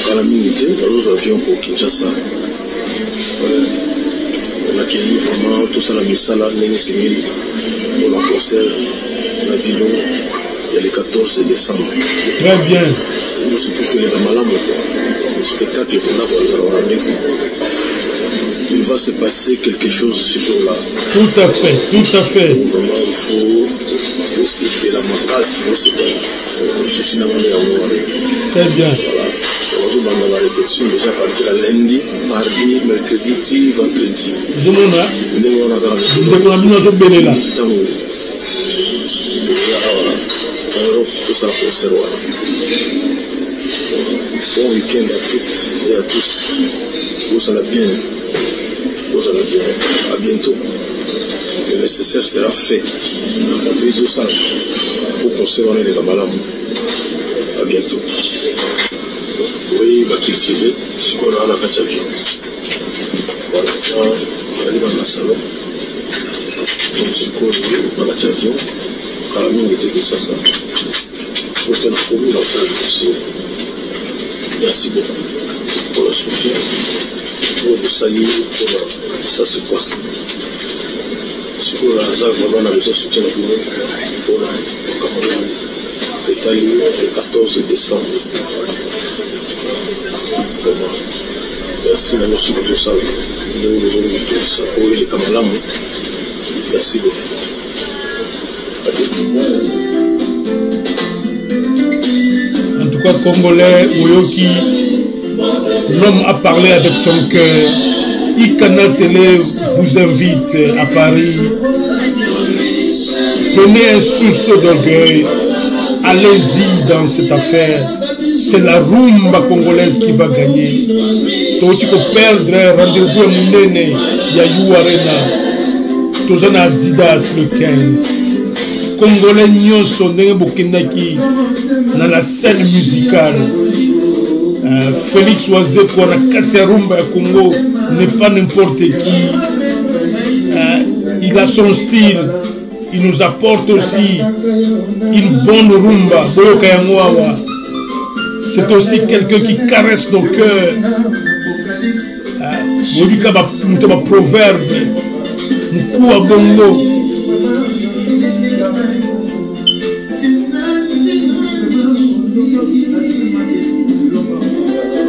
Quand la minute, nous avions pour Kinshasa. On a accueilli vraiment tout ça, la Missala, l'année civile, pour le concert, la Bilo, il y a le 14 décembre. Très bien. Nous surtout fait les Ramalam, le spectacle est là pour la rendez-vous. Il va se passer quelque chose ce jour-là. Tout à fait, tout à fait. Donc, vraiment, il faut aussi faire la macasse, très bien. Voilà. On va la répétition déjà à partir de lundi, mardi, mercredi, vendredi. Je m'en tout ça pour se voir. Bon week-end à toutes et à tous. Vous allez bien. Vous allez bien. À bientôt. Le nécessaire sera fait. Bisous ça. Pour conserver les Ramalam. À bientôt. Oui, va cultiver. Si on a la carte avion. Voilà. On va aller dans la salon. Donc, si on a la carte avion, quand la mine était de ça. Faut qu'on a promis l'enfant aussi. Merci beaucoup pour le soutien. Pour le salut, ça se passe. Si on a vraiment besoin de soutien pour la Cameroun, l'Italie, le 14 décembre. Vraiment. Merci à nous pour tout ça. Nous avons tout ça pour les Cameroun. Merci beaucoup. En tout cas, Congolais, Oyoki, l'homme a parlé avec son cœur. iCanal Télé vous invite à Paris. Prenez un sursaut d'orgueil. Allez-y dans cette affaire. C'est la rumba congolaise qui va gagner. Tu peux perdre rendez-vous à Mounene, Yayou Arena. Tu as Adidas le 15. Congolais nyonso ndenge bokendaki dans la scène musicale. Félix Ouazekwa na kati ya rumba ya Congo n'est pas n'importe qui. Il a son style. Il nous apporte aussi une bonne rumba. Boyoka yango awa. C'est aussi quelqu'un qui caresse nos cœurs. Mobika ba proverbe. Mukua bongo.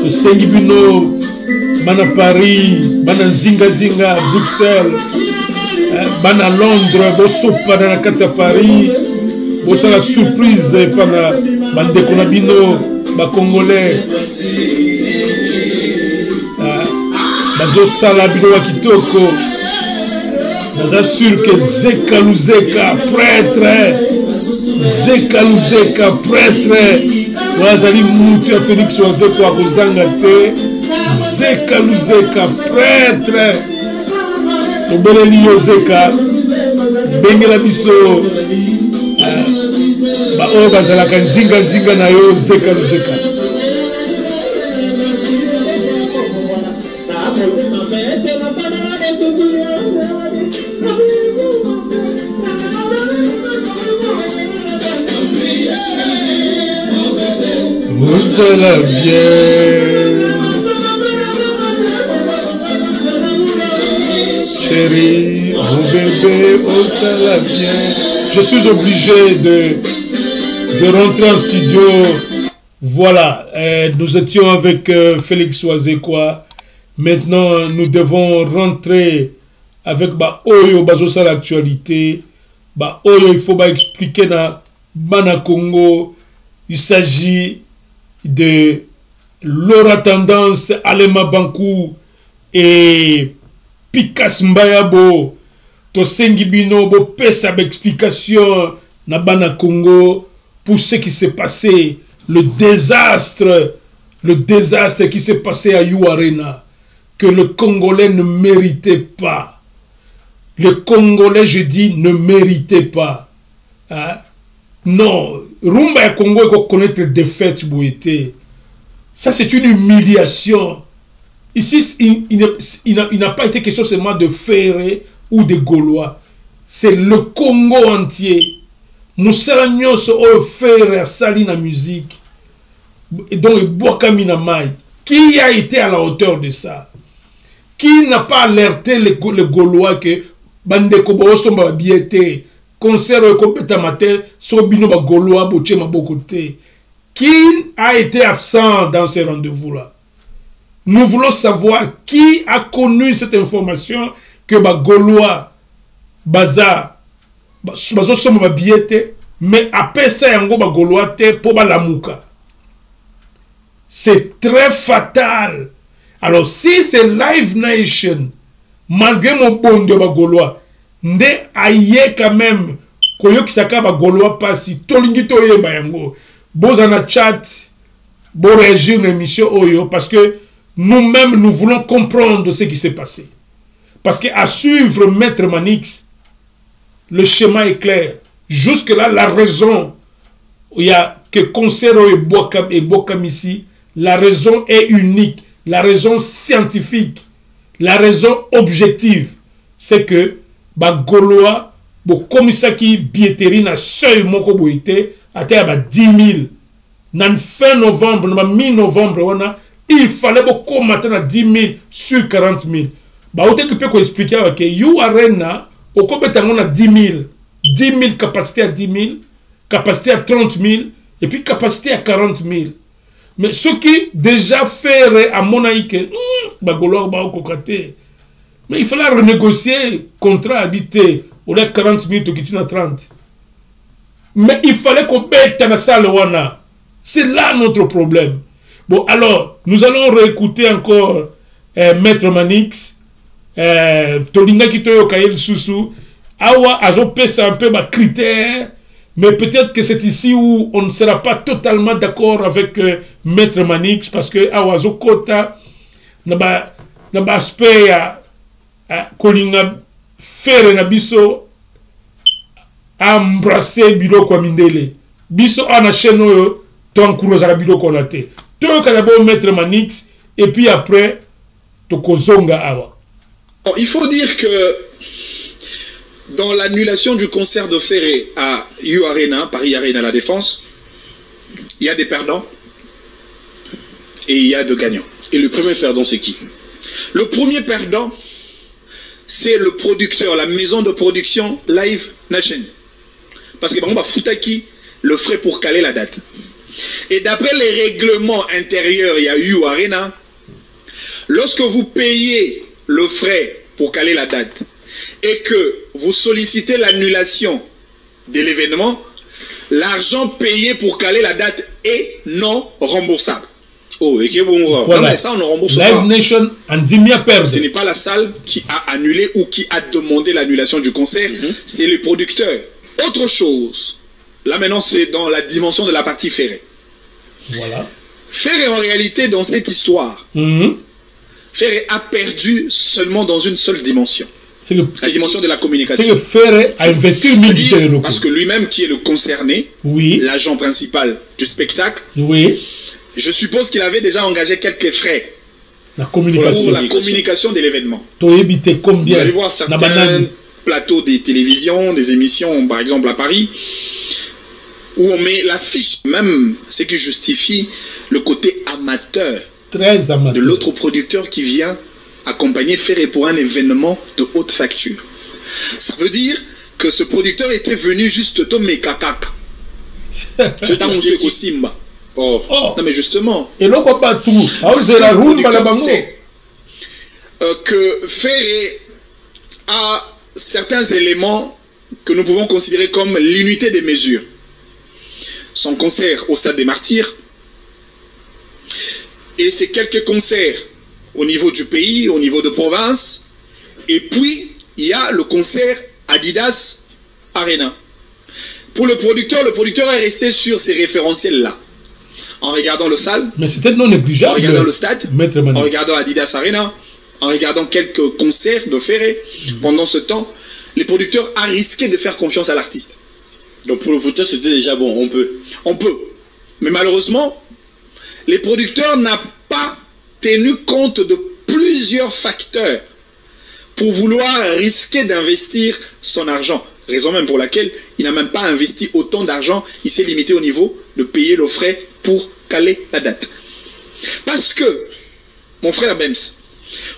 tosengi bino bana Paris, bana zinga Bruxelles, bana Londres, bosopa na kati ya Paris, bosala surprise pana bandeko na bino ba Congolais. Bazosala bino wa kitoko. Naza sûr que Zeka Luzeka prêtre, Zeka Luzeka prêtre, wazali mutu ya Félix Wazeko wa kozanga te. Zeka Luzeka prêtre, obeleli yo Zeka, bengela biso ba oyo bazalaka nzinga na yo Zeka Luzeka. Osala bien, chérie, mon bébé, osala bien. Je suis obligé de rentrer en studio. Voilà, nous étions avec Félix Wazekwa. Maintenant, nous devons rentrer avec Oyo Bazosa l'actualité. Oyo, il faut expliquer na Bana Congo. Il s'agit de Laura Tendance, Alema Bankou et Pikas Mbayabo. Tosengi bino bo pesa explication na Bana Congo pour ce qui s'est passé, le désastre qui s'est passé à You Arena, que le Congolais ne méritait pas. Le Congolais, je dis, ne méritait pas. Hein? Non, Rumba et Congo, il faut connaître défaite, Bouété. Ça, c'est une humiliation. Ici, il n'a pas été question seulement de Ferré ou de Gaulois. C'est le Congo entier. Nous serions au Ferré à Sali la musique. Et donc, Boakamina Mai. Qui a été à la hauteur de ça? Qui n'a pas alerté les Gaulois que Bande Kobo Somba Biété? Concert qui a été absent dans ces rendez-vous-là? Nous voulons savoir qui a connu cette information que Gaulois, Baza, mais après ça, il y a Gaulois pour Balamuka. C'est très fatal. Alors, si c'est Live Nation, malgré mon bon de Gaulois, nde aye quand même koyo kisaka ba Gaulois pasi tolingi toye ba yango bozana chat bo réagir l'émission oyo parce que nous-mêmes nous voulons comprendre ce qui s'est passé parce que à suivre Maître Manix le schéma est clair jusque là la raison il y a que Concero et Bokam ici la raison est unique la raison scientifique la raison objective c'est que Gaulois, comme ça qui billetterie na seuil moko boité, à 10 000. Dans fin novembre, mi-novembre, il fallait beaucoup matin à 10 000 sur 40 000. Vous pouvez expliquer que You Arena, au Kobetangon a 10 000. 10 000 capacité à 10 000, capacité à 30 000, et puis capacité à 40 000. Mais ce qui déjà fait à mon avis que Gaulois va au cocaté. Mais il fallait renégocier contrat habité. On a 40 000, tu as 30. Mais il fallait qu'on mette dans la salle. C'est là notre problème. Bon, alors, nous allons réécouter encore Maître Manix. Tolinga qui te yokaye Soussou. Awa, azo pesa un peu ma critère. Mais peut-être que c'est ici où on ne sera pas totalement d'accord avec Maître Manix. Parce que Awa, azo kota. Naba aspect kolinga faire na biso embrasser biloko ya mindele biso ana chaîne oyo to encourager biloko na te to ka d'abord Maître Manix et puis après to kozonga awa. Il faut dire que dans l'annulation du concert de Ferré à You Arena, Paris Arena La Défense, il y a des perdants et il y a de gagnants. Et le premier perdant c'est qui? Le premier perdant c'est le producteur, la maison de production Live Nation. Parce que on va Futaki le frais pour caler la date. Et d'après les règlements intérieurs, il y a eu Arena, lorsque vous payez le frais pour caler la date et que vous sollicitez l'annulation de l'événement, l'argent payé pour caler la date est non remboursable. Oh, et qui est bon, voilà. Non, mais ça, on ne rembourse Live pas. Nation en 10 000 perdre. Ce n'est pas la salle qui a annulé ou qui a demandé l'annulation du concert, c'est les producteurs. Autre chose, là maintenant c'est dans la dimension de la partie Ferré. Voilà. Ferré en réalité dans cette histoire, Ferré a perdu seulement dans une seule dimension. C'est que, la dimension de la communication. C'est que Ferré a investi militaire. Parce que lui-même qui est le concerné, oui, l'agent principal du spectacle, oui, je suppose qu'il avait déjà engagé quelques frais la communication. pour la communication de l'événement. Vous allez voir certains plateaux des télévisions, des émissions, par exemple à Paris, où on met l'affiche, même ce qui justifie le côté amateur, très amateur de l'autre producteur qui vient accompagner Ferré pour un événement de haute facture. Ça veut dire que ce producteur était venu juste tomber kakak. C'est un monsieur Simba. Oh. Non mais justement. Et l'on voit pas tout. Que Ferré a certains éléments que nous pouvons considérer comme l'unité des mesures. Son concert au Stade des Martyrs et ses quelques concerts au niveau du pays, au niveau de province, et puis il y a le concert Adidas Arena. Pour le producteur est resté sur ces référentiels-là. En regardant le salle, mais c'était non négligeable. En regardant le stade, en regardant Adidas Arena, en regardant quelques concerts de Ferré, pendant ce temps, les producteurs ont risqué de faire confiance à l'artiste. Donc pour le producteur, c'était déjà bon, on peut. On peut. Mais malheureusement, les producteurs n'ont pas tenu compte de plusieurs facteurs pour vouloir risquer d'investir son argent. Raison même pour laquelle il n'a même pas investi autant d'argent, il s'est limité au niveau de payer le frais pour caler la date. Parce que, mon frère Bems,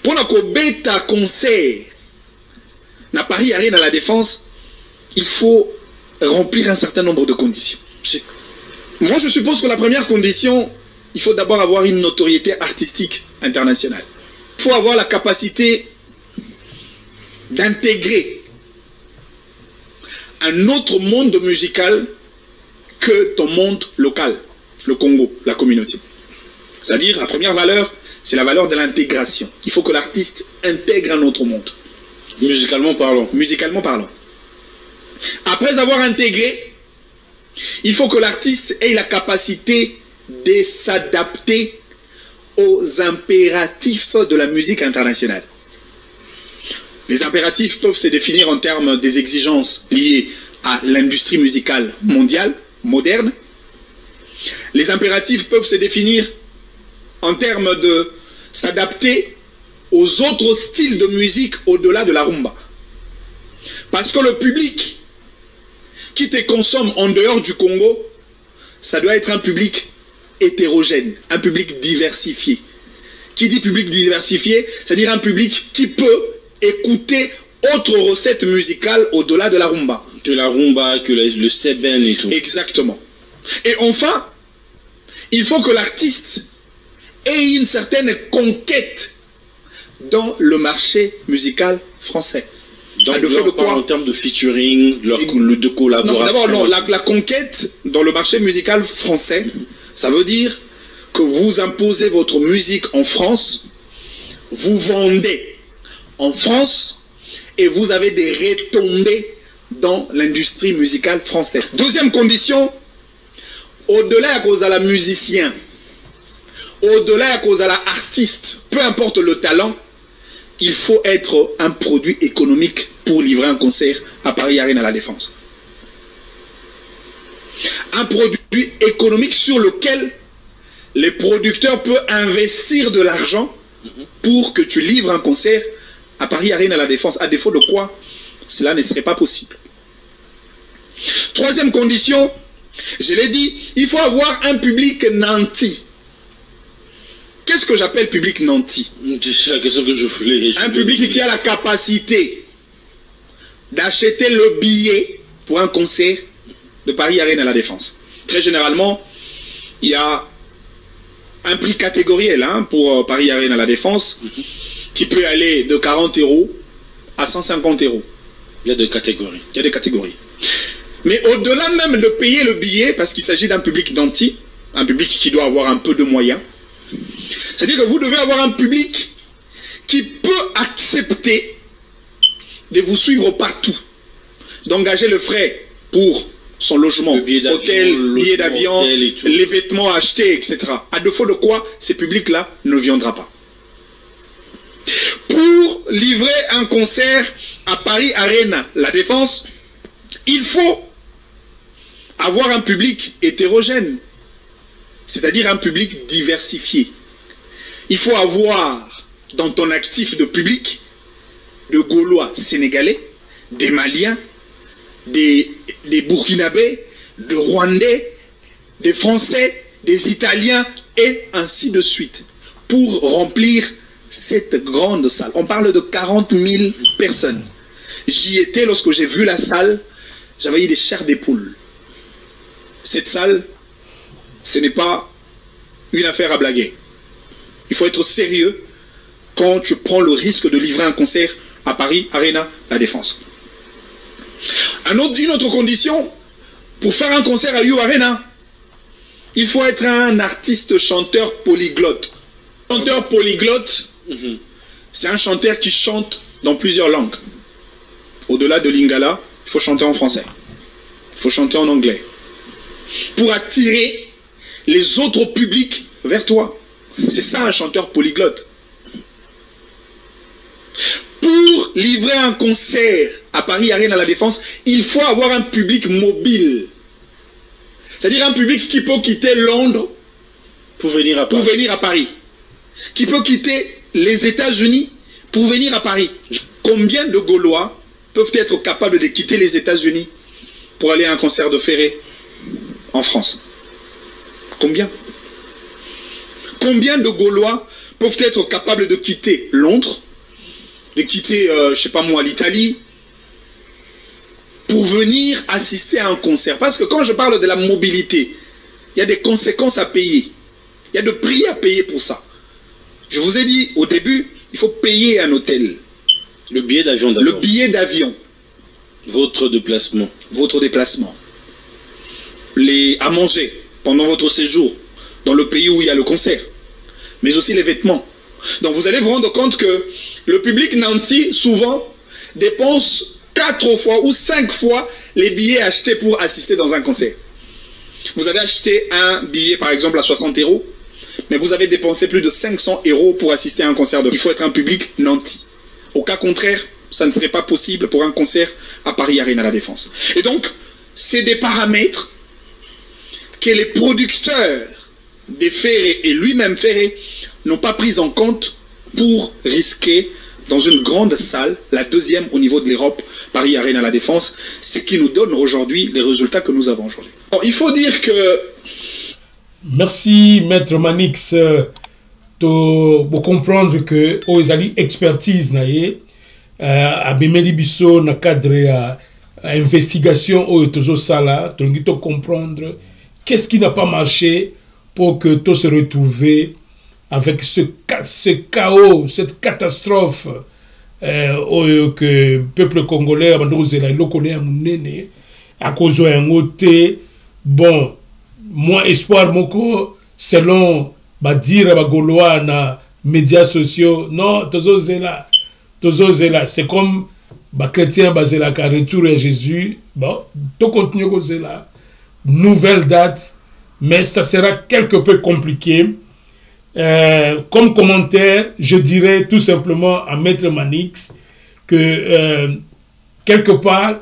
pour qu'on bêta concert à Paris Arena à la Défense, il faut remplir un certain nombre de conditions. Moi, je suppose que la première condition, il faut d'abord avoir une notoriété artistique internationale. Il faut avoir la capacité d'intégrer un autre monde musical que ton monde local, le Congo, la communauté. C'est-à-dire, la première valeur, c'est la valeur de l'intégration. Il faut que l'artiste intègre un autre monde. Musicalement parlant. Musicalement parlant. Après avoir intégré, il faut que l'artiste ait la capacité de s'adapter aux impératifs de la musique internationale. Les impératifs peuvent se définir en termes des exigences liées à l'industrie musicale mondiale, moderne. Les impératifs peuvent se définir en termes de s'adapter aux autres styles de musique au-delà de la rumba. Parce que le public qui te consomme en dehors du Congo, ça doit être un public hétérogène, un public diversifié. Qui dit public diversifié, c'est-à-dire un public qui peut écouter autre recette musicale au-delà de la rumba. Que la rumba, que le seben et tout. Exactement. Et enfin, il faut que l'artiste ait une certaine conquête dans le marché musical français. Donc, en termes de featuring, de collaboration. D'abord, la conquête dans le marché musical français, ça veut dire que vous imposez votre musique en France, vous vendez en France et vous avez des retombées dans l'industrie musicale française. Deuxième condition, au-delà à cause de la musicien, au-delà à cause de l'artiste, peu importe le talent, il faut être un produit économique pour livrer un concert à Paris Arena à la Défense. Un produit économique sur lequel les producteurs peuvent investir de l'argent pour que tu livres un concert à Paris Arena à la Défense, à défaut de quoi cela ne serait pas possible. Troisième condition, je l'ai dit, il faut avoir un public nanti. Qu'est-ce que j'appelle public nanti? C'est la question que je voulais. Un public qui a la capacité d'acheter le billet pour un concert de Paris Arena à la Défense. Très généralement, il y a un prix catégoriel hein, pour Paris Arena La Défense qui peut aller de 40 € à 150 €. Il y a des catégories. Il y a des catégories. Mais au-delà même de payer le billet, parce qu'il s'agit d'un public nanti, un public qui doit avoir un peu de moyens, c'est-à-dire que vous devez avoir un public qui peut accepter de vous suivre partout, d'engager le frais pour son logement, hôtel, billet d'avion, les vêtements achetés, etc. À défaut de quoi, ces publics-là ne viendront pas. Pour livrer un concert à Paris Arena La Défense, il faut avoir un public hétérogène, c'est-à-dire un public diversifié. Il faut avoir dans ton actif de public de Gaulois sénégalais, des Maliens, des Burkinabés, des Rwandais, des Français, des Italiens et ainsi de suite pour remplir cette grande salle. On parle de 40 000 personnes. J'y étais lorsque j'ai vu la salle, j'avais eu des chairs des poules. Cette salle, ce n'est pas une affaire à blaguer. Il faut être sérieux quand tu prends le risque de livrer un concert à Paris Arena La Défense. Une autre condition, pour faire un concert à You Arena, il faut être un artiste chanteur polyglotte. Chanteur polyglotte, c'est un chanteur qui chante dans plusieurs langues. Au-delà de l'Ingala, il faut chanter en français. Il faut chanter en anglais. Pour attirer les autres publics vers toi. C'est ça un chanteur polyglotte. Pour livrer un concert à Paris Arena La Défense, il faut avoir un public mobile. C'est-à-dire un public qui peut quitter Londres pour venir à Paris. Qui peut quitter les États-Unis pour venir à Paris. Combien de Gaulois peuvent être capables de quitter les États-Unis pour aller à un concert de Ferré en France? Combien? Combien de Gaulois peuvent être capables de quitter Londres, de quitter, je ne sais pas moi, l'Italie, pour venir assister à un concert? Parce que quand je parle de la mobilité, il y a des conséquences à payer. Il y a des prix à payer pour ça. Je vous ai dit au début, il faut payer un hôtel. Le billet d'avion d'abord. Le billet d'avion. Votre déplacement. Votre déplacement. À manger pendant votre séjour dans le pays où il y a le concert. Mais aussi les vêtements. Donc vous allez vous rendre compte que le public nanti, souvent, dépense 4 fois ou 5 fois les billets achetés pour assister dans un concert. Vous avez acheté un billet, par exemple, à 60 €, mais vous avez dépensé plus de 500 € pour assister à un concert. Il faut être un public nanti. Au cas contraire, ça ne serait pas possible pour un concert à Paris Arena La Défense. Et donc, c'est des paramètres que les producteurs des Ferré et lui-même Ferré n'ont pas pris en compte pour risquer dans une grande salle, la deuxième au niveau de l'Europe, Paris Arena La Défense, ce qui nous donne aujourd'hui les résultats que nous avons aujourd'hui. Bon, il faut dire que... Merci, Maître Manix, pour comprendre que Oezali expertise à Bemeli Bisso na cadre à investigation au Tozo Sala, to comprendre qu'est-ce qui n'a pas marché pour que tout se retrouve avec ce chaos, cette catastrophe que le peuple congolais à cause d'un côté, bon, moi espoir moko selon dire Gaulois na médias sociaux, non, tozo zela, c'est comme chrétien basela ka retour à Jésus, bon, tout continue comme zela, nouvelle date, mais ça sera quelque peu compliqué. Comme commentaire, je dirais tout simplement à Maître Manix que quelque part,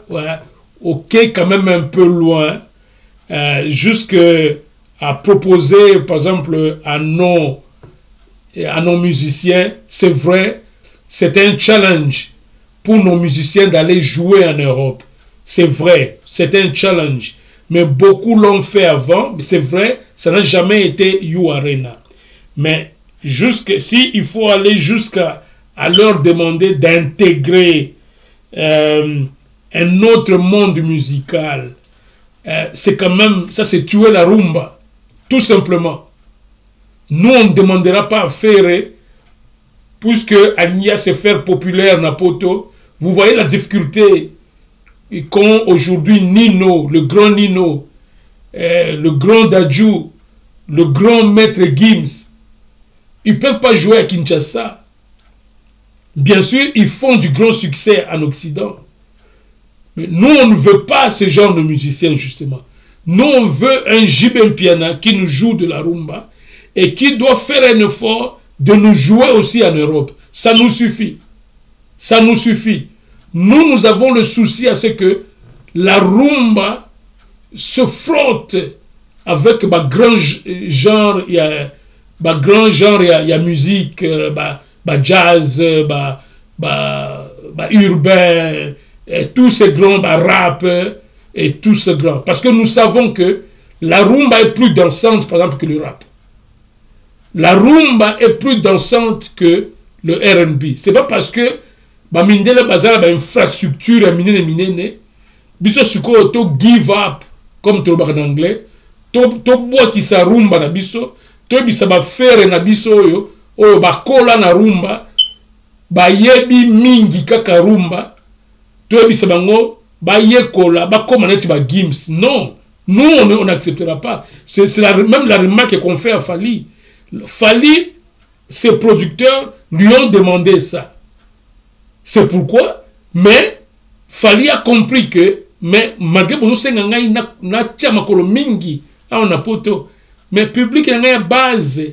ok, quand même un peu loin, jusqu'à proposer, par exemple, à nos musiciens, c'est vrai, c'est un challenge pour nos musiciens d'aller jouer en Europe. C'est vrai, c'est un challenge. Mais beaucoup l'ont fait avant, mais c'est vrai, ça n'a jamais été You Arena. Mais si il faut aller jusqu'à leur demander d'intégrer un autre monde musical, c'est quand même, ça c'est tuer la rumba. Tout simplement. Nous, on ne demandera pas à faire, puisque Agnia se faire populaire na poto. Vous voyez la difficulté qu'ont aujourd'hui Nino, le grand Nino, le grand Dadju, le grand maître Gims. Ils ne peuvent pas jouer à Kinshasa. Bien sûr, ils font du grand succès en Occident. Mais nous, on ne veut pas ce genre de musiciens, justement. Nous, on veut un Jibem Piana qui nous joue de la rumba et qui doit faire un effort de nous jouer aussi en Europe. Ça nous suffit. Ça nous suffit. Nous avons le souci à ce que la rumba se frotte avec ma grand genre, il y a musique, jazz, urbain, et tous ces grands rap et tous ces grands. Parce que nous savons que la rumba est plus dansante, par exemple, que le rap. La rumba est plus dansante que le R&B. C'est pas parce que mindele bazala infrastructure minene biso suko to give up comme to en anglais to bois qui sa rumba na biso to bisa ba faire na biso oyo ba kola na rumba ba yebi mingi kaka rumba to bisa bango ba yekola ba comme neti ba Gims. Non, nous on n'acceptera pas. C'est même la remarque qu'on fait à Fally. Fally, ses producteurs lui ont demandé ça. C'est pourquoi, mais Fally a compris que, mais malgré que nous avons mingi na poto, mais public est une base.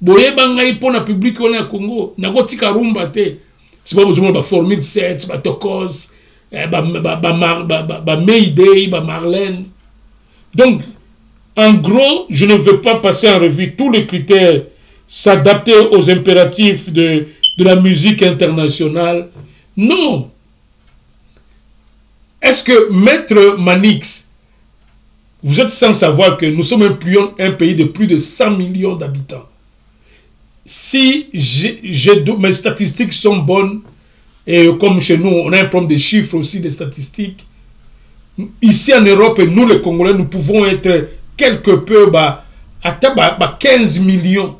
Boye bangai pour na public on a Congo, na go tika rumba te. C'est pas besoin de Formule 7, ba Tokos, ba Mayday, ba Marlène. Donc, en gros, je ne veux pas passer en revue tous les critères, s'adapter aux impératifs de la musique internationale. Non. Est-ce que Maître Manix, vous êtes sans savoir que nous sommes un pays de plus de 100 millions d'habitants. Si mes statistiques sont bonnes, et comme chez nous, on a un problème de chiffres aussi, des statistiques, ici en Europe, nous les Congolais, nous pouvons être quelque peu à 15 millions.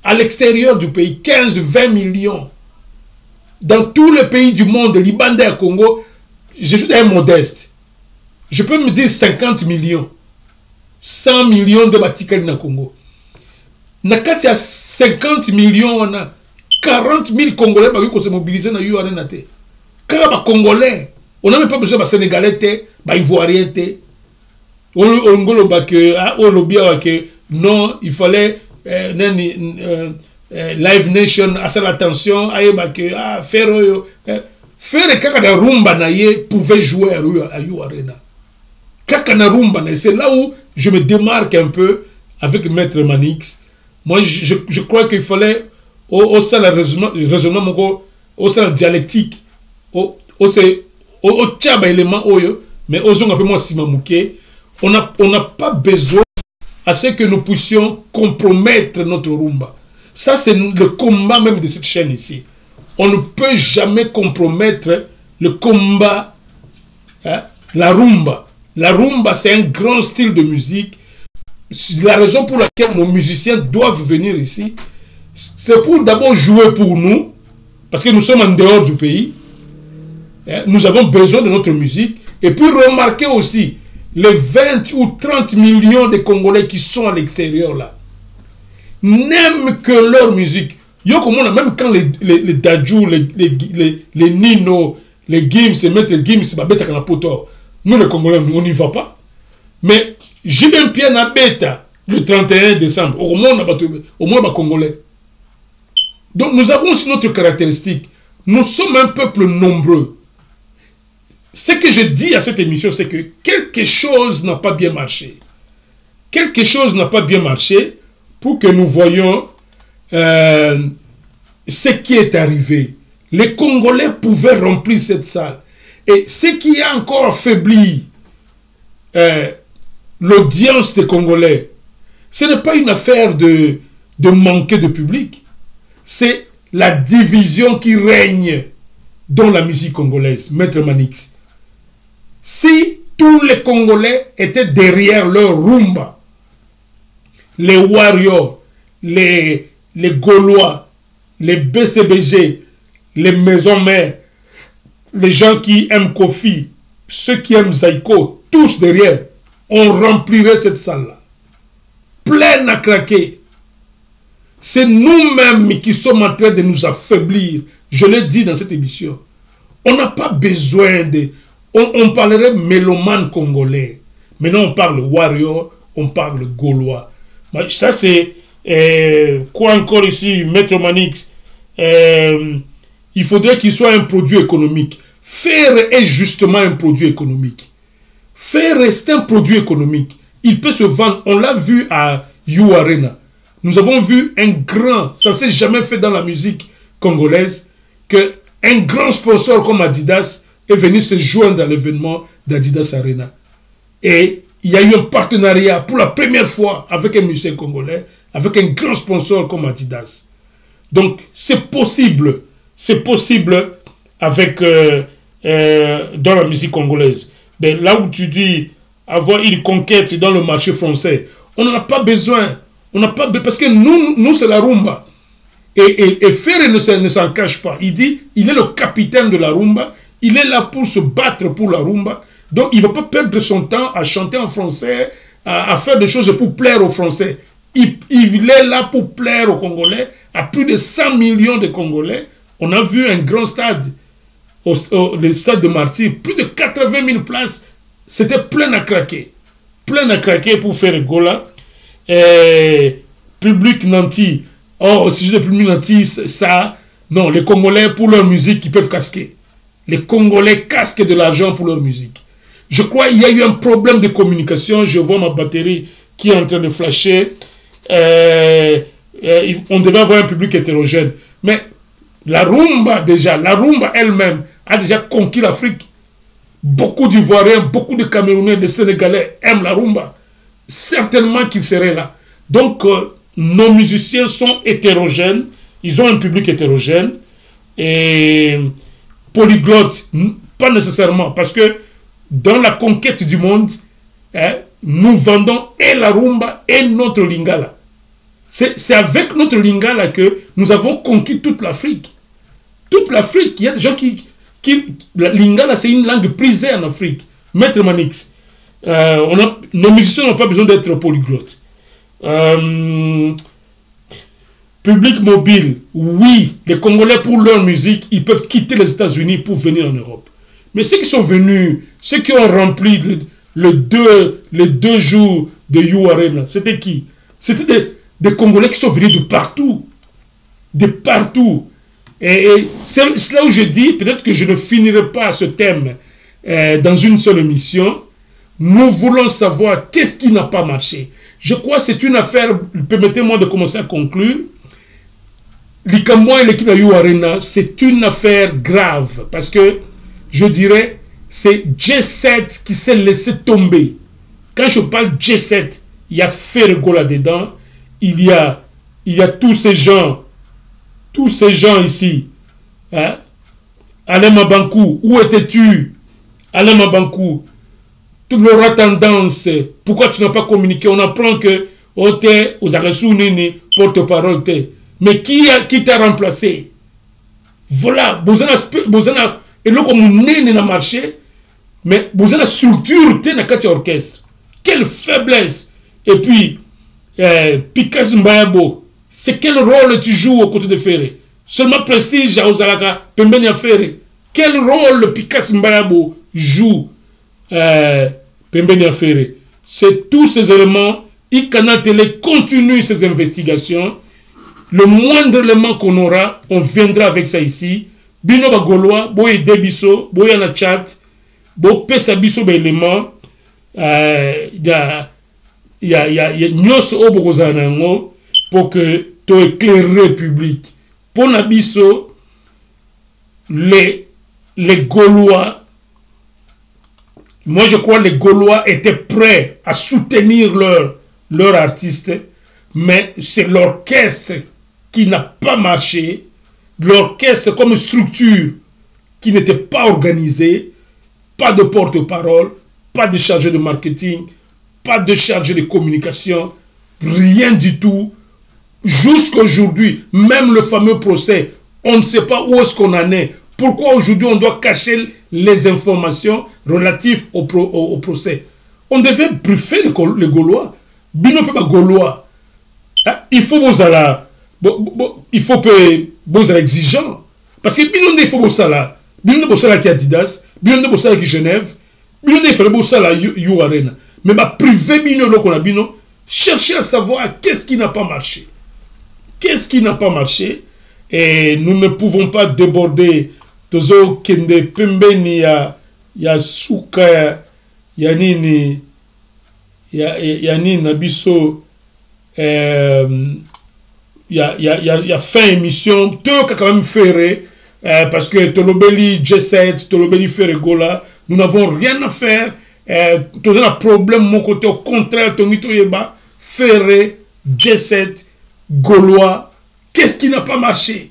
À l'extérieur du pays, 15-20 millions. Dans tous les pays du monde, Liban et Congo, je suis un modeste. Je peux me dire 50 millions. 100 millions de Batikali na Congo. Nakati a 50 millions, on a 40 000 Congolais qui se mobilisent dans l'URNAT. Car les Congolais, on n'a même pas besoin de Sénégalais, de Ivoiriens. Non, il fallait Live Nation à ça attention faire kaka rumba na ye pouvait jouer à You Arena. Kaka na rumba na, c'est là où je me démarque un peu avec Maître Manix. Moi je crois qu'il fallait au raisonnement au sein dialectique au tchaba élément oyo mais osons un peu moins simamouké. On n'a pas besoin à ce que nous puissions compromettre notre rumba. Ça, c'est le combat même de cette chaîne ici. On ne peut jamais compromettre le combat, la rumba. La rumba, c'est un grand style de musique. La raison pour laquelle nos musiciens doivent venir ici, c'est pour d'abord jouer pour nous, parce que nous sommes en dehors du pays. Nous avons besoin de notre musique. Et puis remarquez aussi les 20 ou 30 millions de Congolais qui sont à l'extérieur là. N'aiment que leur musique. Même quand les Dadju, les Nino, les Gims, les Maître Gims, nous les Congolais, on n'y va pas. Mais Jibem Piana Beta, le 31 décembre, au moins les Congolais. Donc nous avons aussi notre caractéristique. Nous sommes un peuple nombreux. Ce que je dis à cette émission, c'est que quelque chose n'a pas bien marché. Quelque chose n'a pas bien marché pour que nous voyions ce qui est arrivé. Les Congolais pouvaient remplir cette salle. Et ce qui a encore affaibli l'audience des Congolais, ce n'est pas une affaire de manquer de public. C'est la division qui règne dans la musique congolaise, Maître Manix. Si tous les Congolais étaient derrière leur rumba, les Warriors, les Gaulois, les BCBG, les maisons mères, les gens qui aiment Kofi, ceux qui aiment Zaïko, tous derrière, on remplirait cette salle-là. Pleine à craquer. C'est nous-mêmes qui sommes en train de nous affaiblir. Je l'ai dit dans cette émission. On n'a pas besoin de... On parlerait mélomane congolais. Maintenant, on parle warrior, on parle gaulois. Ça, c'est... quoi encore ici, Maître Manix? Il faudrait qu'il soit un produit économique. Fer est justement un produit économique. Fer est un produit économique. Il peut se vendre. On l'a vu à You Arena. Nous avons vu un grand, ça ne s'est jamais fait dans la musique congolaise, qu'un grand sponsor comme Adidas est venu se joindre à l'événement d'Adidas Arena. Et il y a eu un partenariat pour la première fois avec un musicien congolais, avec un grand sponsor comme Adidas. Donc c'est possible avec dans la musique congolaise. Mais là où tu dis avoir une conquête dans le marché français, on n'en a pas besoin. On n'a pas, parce que nous c'est la rumba. Et Ferré ne s'en cache pas. Il dit, il est le capitaine de la rumba. Il est là pour se battre pour la rumba. Donc il ne va pas perdre son temps à chanter en français, à faire des choses pour plaire aux Français. Il est là pour plaire aux Congolais, à plus de 100 millions de Congolais. On a vu un grand stade, le stade de Martyr, plus de 80 000 places. C'était plein à craquer. Plein à craquer pour faire Gola. Public nanti. Au sujet de public nanti, ça, non, les Congolais, pour leur musique, ils peuvent casquer. Les Congolais casquent de l'argent pour leur musique. Je crois qu'il y a eu un problème de communication. Je vois ma batterie qui est en train de flasher. On devait avoir un public hétérogène. Mais la rumba, déjà, la rumba elle-même a déjà conquis l'Afrique. Beaucoup d'Ivoiriens, beaucoup de Camerounais, de Sénégalais aiment la rumba. Certainement qu'ils seraient là. Donc, nos musiciens sont hétérogènes. Ils ont un public hétérogène. Et polyglotte, pas nécessairement. Parce que dans la conquête du monde, nous vendons et la rumba et notre lingala. C'est avec notre lingala que nous avons conquis toute l'Afrique. Toute l'Afrique. Il y a des gens qui la lingala, c'est une langue prisée en Afrique. Maître Manix. Nos musiciens n'ont pas besoin d'être polyglottes. Public mobile, oui, les Congolais pour leur musique, ils peuvent quitter les États-Unis pour venir en Europe. Mais ceux qui sont venus, ceux qui ont rempli les deux jours de You Arena, c'était qui? C'était des Congolais qui sont venus de partout. De partout. Et c'est là où je dis, peut-être que je ne finirai pas ce thème dans une seule émission. Nous voulons savoir qu'est-ce qui n'a pas marché. Je crois que c'est une affaire, permettez-moi de commencer à conclure. Likamwa et l'équipe de You Arena, c'est une affaire grave. Parce que, je dirais, c'est J7 qui s'est laissé tomber. Quand je parle J7, il y a Fergo là-dedans. Il y a tous ces gens ici. Hein? Alain Mabankou, où étais-tu? Alain Mabankou. Tu l'auras tendance. Pourquoi tu n'as pas communiqué? On apprend que aux Aresounini, porte-parole. Mais qui t'a remplacé? Voilà. Vous et là, comme n'est n'a marché, mais vous avez la structure dans le orchestre. Quelle faiblesse! Et puis, Picasso Mbayabo, c'est quel rôle tu joues aux côtés de Ferré? Seulement prestige à Ozalaka, Pembeni à Ferré. Quel rôle Picasso Mbayabo joue Pembeni à Ferré? C'est tous ces éléments. Ikana Télé continue ses investigations. Le moindre élément qu'on aura, on viendra avec ça ici. Bino ba Gaulois, boye debiso, boye na chat, bo pesa biso ba élément. Il y a nyos obokozanango pour que tu éclaires le public. Pour Nabiso, les Gaulois, moi je crois que les Gaulois étaient prêts à soutenir leur artiste, mais c'est l'orchestre qui n'a pas marché, l'orchestre comme structure qui n'était pas organisée, pas de porte-parole, pas de chargé de marketing, pas de chargé de communication. Rien du tout. Jusqu'à aujourd'hui, même le fameux procès, on ne sait pas où est-ce qu'on en est. Pourquoi aujourd'hui on doit cacher les informations relatives au procès? On devait briefer les Gaulois. Bino pe ba Gaulois. Il faut il faut que exigeant. Parce que bino il faut bosala. Bino bosala qui Adidas, bino bosala qui Genève, bino il faut bosala You Arena. Mais ma privé bino lo kona bino, chercher à savoir qu'est-ce qui n'a pas marché. Qu'est-ce qui n'a pas marché? Et nous ne pouvons pas déborder tozo kende pembeni ya suka ya nini ya nini nabiso ya fin émission to quand même ferré parce que tolobeli J7 tolobeli Ferregola nous n'avons rien à faire tozo un problème mon côté au contraire tongito yeba ferré J7 Gaulois. Qu'est-ce qui n'a pas marché?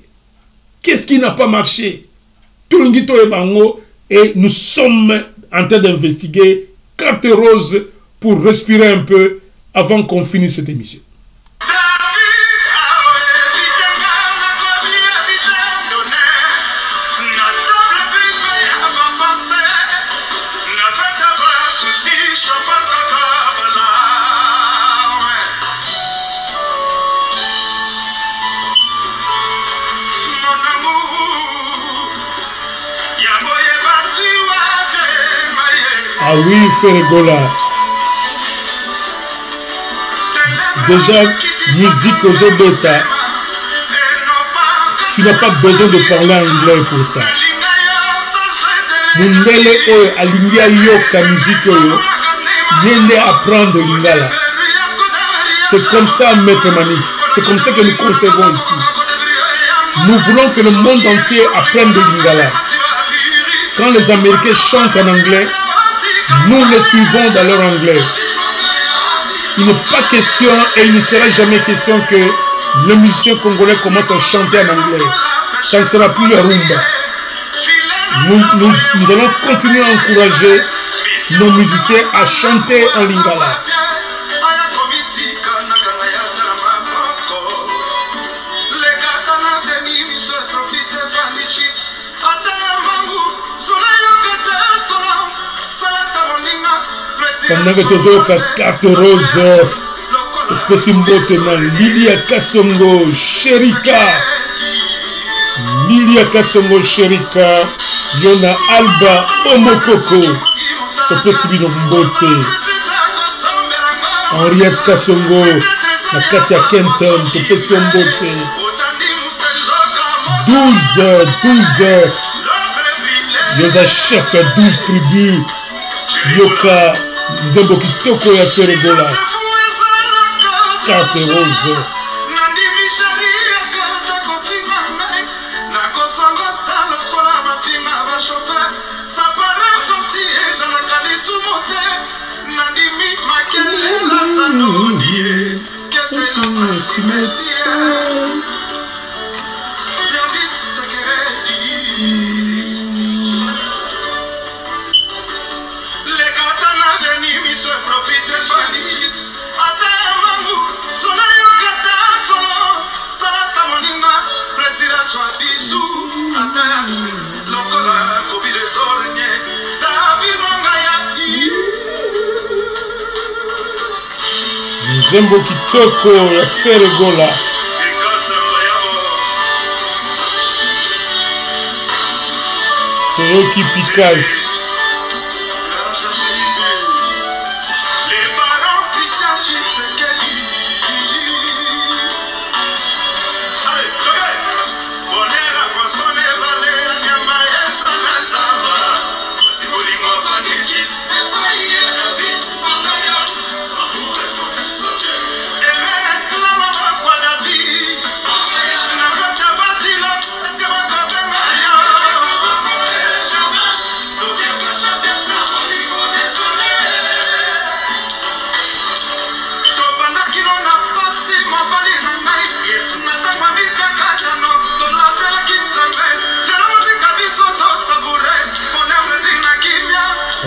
Qu'est-ce qui n'a pas marché? Et nous sommes en train d'investiguer carte rose pour respirer un peu avant qu'on finisse cette émission. Ah oui, Ferregola. Déjà, musique aux Obeta. Tu n'as pas besoin de parler anglais pour ça. Mundele oyo alingia yoka musique oyo. Yende apprendre lingala. C'est comme ça, Maître Manix. C'est comme ça que nous concevons ici. Nous voulons que le monde entier apprenne de lingala. Quand les Américains chantent en anglais, nous les suivons dans leur anglais. Il n'est pas question et il ne sera jamais question que le musicien congolais commence à chanter en anglais. Ça ne sera plus la rumba. Nous allons continuer à encourager nos musiciens à chanter en lingala. Pendant que tu as carte rose, Lilia Kasongo Sherika, Lilia Kasongo Sherika, Yona Alba Omokoko, Henriette Kasongo, Katia Kenton, 12, Yosa chef 12 tribus, Yoka. Nzembo kitoko ya Ferregola. Carte rose. Nzembo kitoko ya Ferregola. Toyoki Picasso.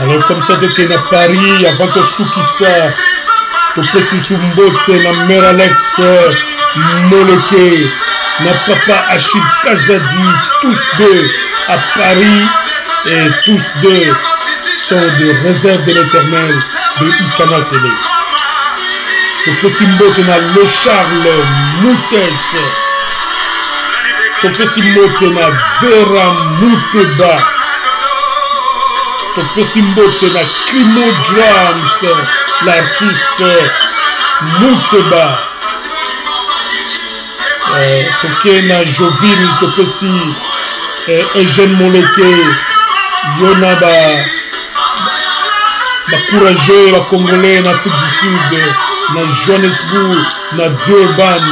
Alors comme ça, donc il y a Paris, avant que Soukissa, topesi sumbote na mère Alex Moleke, na papa Achille Kazadi, tous deux à Paris et tous deux sont des réserves de l'Éternel de Icanal Télé. Topesi mbote na Le Charles Moutez, topesi mbote na Vera Mouteba, topesi mbote na Crimo Drums, l'artiste Mouteba, toke na Joville, topesi Eugène Moleke, Yona ba courageux, ba congolais en Afrique du Sud, na Johannesburg, na Durban,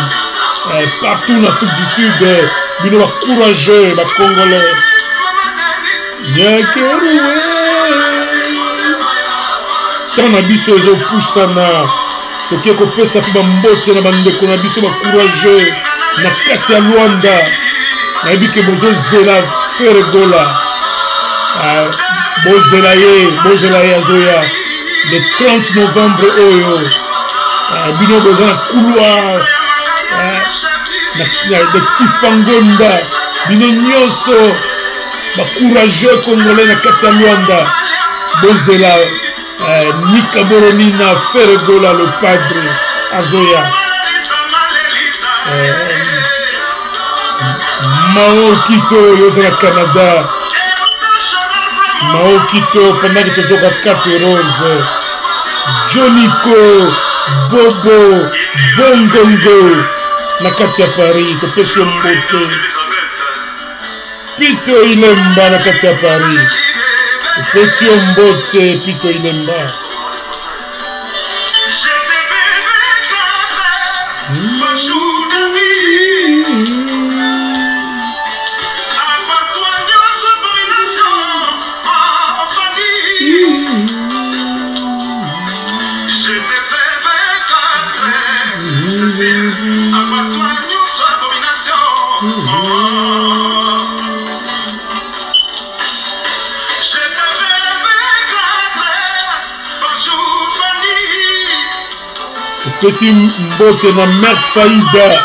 partout en Afrique du Sud, bino ba courageux, ba congolais. Nyakeroué. Tana biso ezo pusana, toke kopesa pe ba mbote na bandeko na biso ba courageux, na kati ya Luanda, na ebike bozo zela Fergola. Bozelaye azoya le 30 novembre oyo bino boza na couloir de Kifangonda, bino nyonso ba courageux congolais na kati ya Luanda bozela Nika Boronina Fergola le padre azoya Mao Kito yoza na Canada, Mao Kito pendant que tu as 4 roses, Joniko, Bobo, Bongongo, na kati ya Paris, topesi mbote, Pito Ilemba na kati ya Paris, topesi mbote, Pito Ilemba. Topesi mbote na Mère Faïda,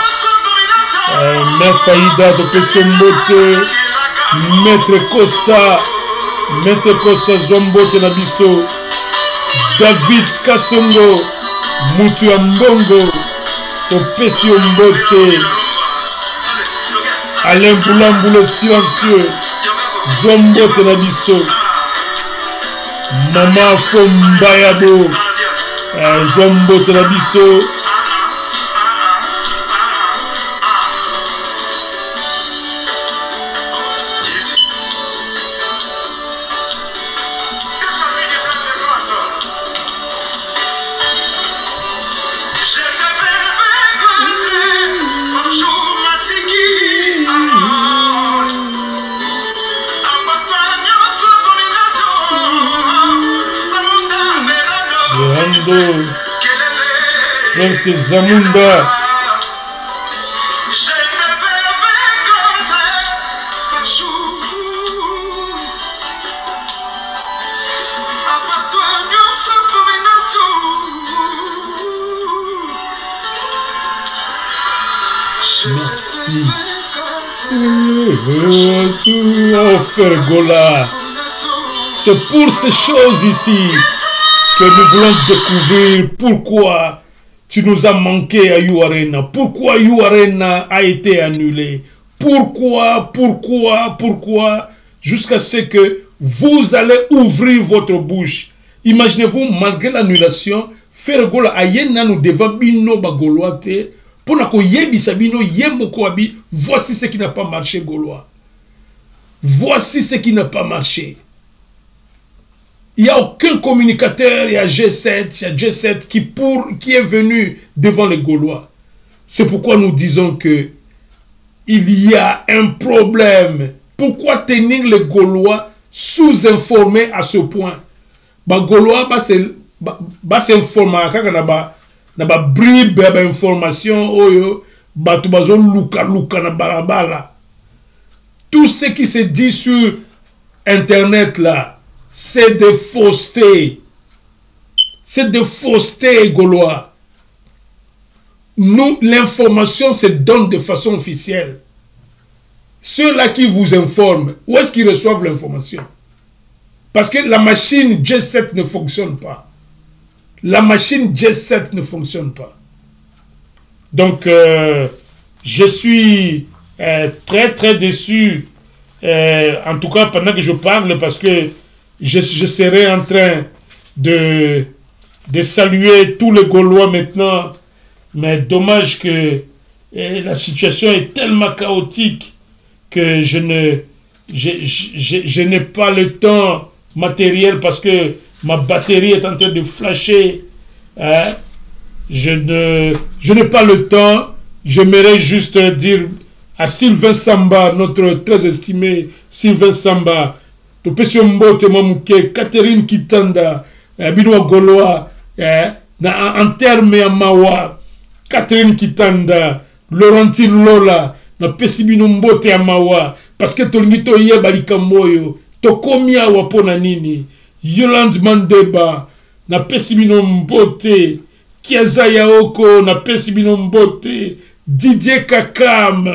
Mère Faïda, topesi mbote Maître Costa zombote na biso, David Kasongo, Mutu ya Mbongo, topesi mbote Alain Boulambu le silencieux, zombote na biso, Mama Fombayabo, zombote na biso. Presque Zamunda. Merci. Oh, Fergola. C'est pour ces choses ici que nous voulons découvrir pourquoi tu nous as manqué à Youarena, pourquoi Youarena a été annulé, pourquoi, jusqu'à ce que vous allez ouvrir votre bouche. Imaginez-vous, malgré l'annulation, Fergola ayena nous devant bino bagoloate, pour na ko yebisa bino yemboko abi, voici ce qui n'a pas marché Gaulois. Voici ce qui n'a pas marché. Il n'y a aucun communicateur, il y a G7 qui est venu devant les Gaulois. C'est pourquoi nous disons que il y a un problème. Pourquoi tenir les Gaulois sous-informés à ce point? Les Gaulois s'informer na ba bribe ba information oyo batu bazo luka na balabala. Tout ce qui se dit sur internet là, c'est des faussetés. C'est de fausseté, Gaulois. Nous, l'information se donne de façon officielle. Ceux-là qui vous informent, où est-ce qu'ils reçoivent l'information? Parce que la machine G7 ne fonctionne pas. La machine G7 ne fonctionne pas. Donc, je suis très, très déçu, en tout cas pendant que je parle, parce que je serai en train de saluer tous les Gaulois maintenant. Mais dommage que la situation est tellement chaotique que je n'ai pas le temps matériel parce que ma batterie est en train de flasher. Hein? Je n'ai pas le temps. J'aimerais juste dire à Sylvain Samba, notre très estimé Sylvain Samba, Catherine Kitanda, Binois Gaulois, en termes à Mawa, Catherine Kitanda, Laurentine Lola, na pesibino mbote amawa parce que tolingito yeba likamboyo tokomia wapona nini Yolande Mandeba na pesibino mbote Kiazaya Oko na pesibino mbote Didier Kakam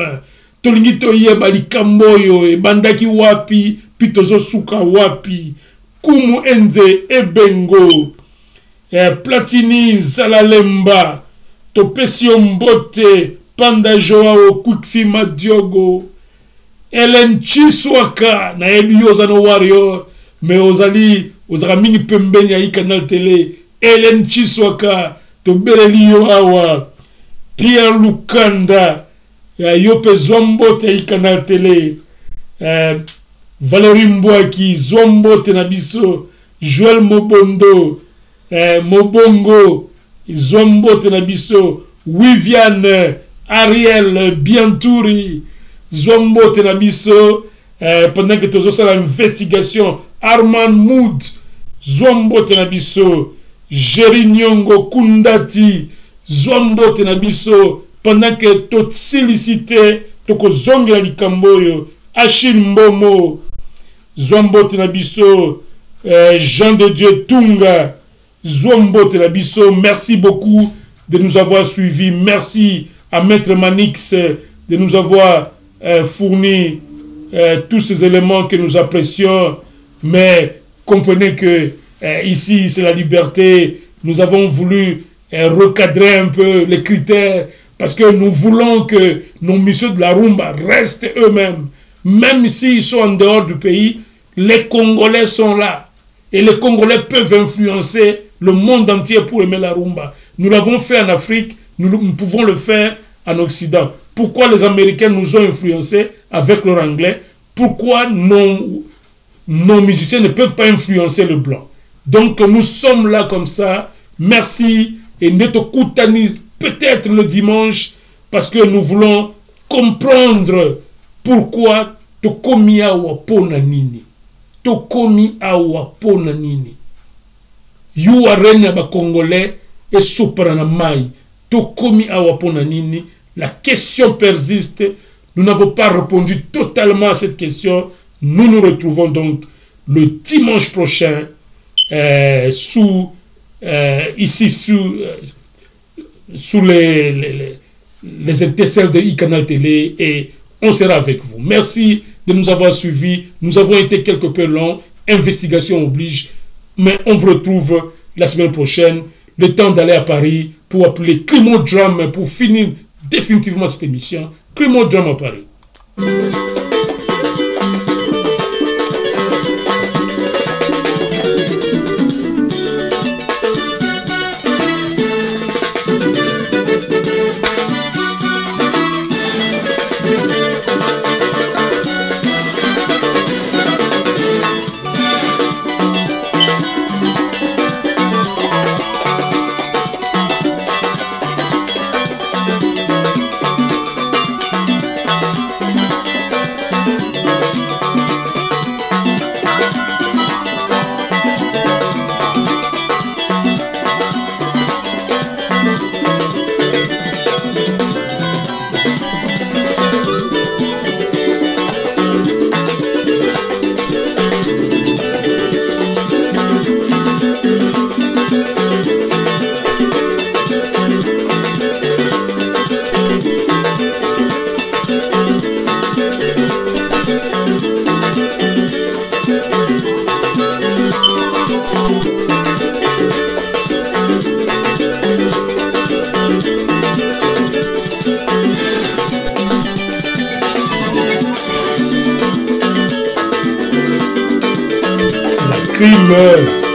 tolingito yeba likamboyo ebandaki wapi pitozo suka wapi Kumu Enze Ebengo Platini Zalalemba topesio mbote Panda Joao Kwixima Diogo Hélène Chiswaka na ebioza no warrior mais ozali mingi pembeni ya Canal Télé Hélène Chiswaka to belelio awa Pierre Lukanda ya yope zombote ya Canal Télé Valérie Mbouaki zombote na biso Joël Mobondo Mobongo zombote na biso Viviane Ariel Biantouri Zombo Tenabiso pendant que tu as l'investigation Armand Moud Zombo Tenabiso Jerinyongo Kundati Zombo Tenabiso pendant que tu as sollicité Toko Zongi la Likamboyo Achille Mbomo Zombo Tenabiso Jean de Dieu Tunga Zombo Tenabiso. Merci beaucoup de nous avoir suivis. Merci à Maître Manix de nous avoir fourni tous ces éléments que nous apprécions. Mais comprenez que ici, c'est la liberté. Nous avons voulu recadrer un peu les critères parce que nous voulons que nos messieurs de la rumba restent eux-mêmes. Même s'ils sont en dehors du pays, les Congolais sont là. Et les Congolais peuvent influencer le monde entier pour aimer la rumba. Nous l'avons fait en Afrique, nous pouvons le faire en Occident. Pourquoi les Américains nous ont influencés avec leur anglais? Pourquoi nos musiciens ne peuvent pas influencer le blanc? Donc nous sommes là comme ça. Merci. Et Neto Koutani, peut-être le dimanche, parce que nous voulons comprendre pourquoi Tokomi awa pona nini. Tokomi awa pona nini. You arena ba Congolais et soprana mai. Tokomi awa pona nini. La question persiste. Nous n'avons pas répondu totalement à cette question. Nous nous retrouvons donc le dimanche prochain ici sous les étincelles de iCanal Télé et on sera avec vous. Merci de nous avoir suivis. Nous avons été quelque peu longs. Investigation oblige. Mais on vous retrouve la semaine prochaine. Le temps d'aller à Paris pour appeler Crimodrame pour finir définitivement cette émission. Crimodrame à Paris. crime.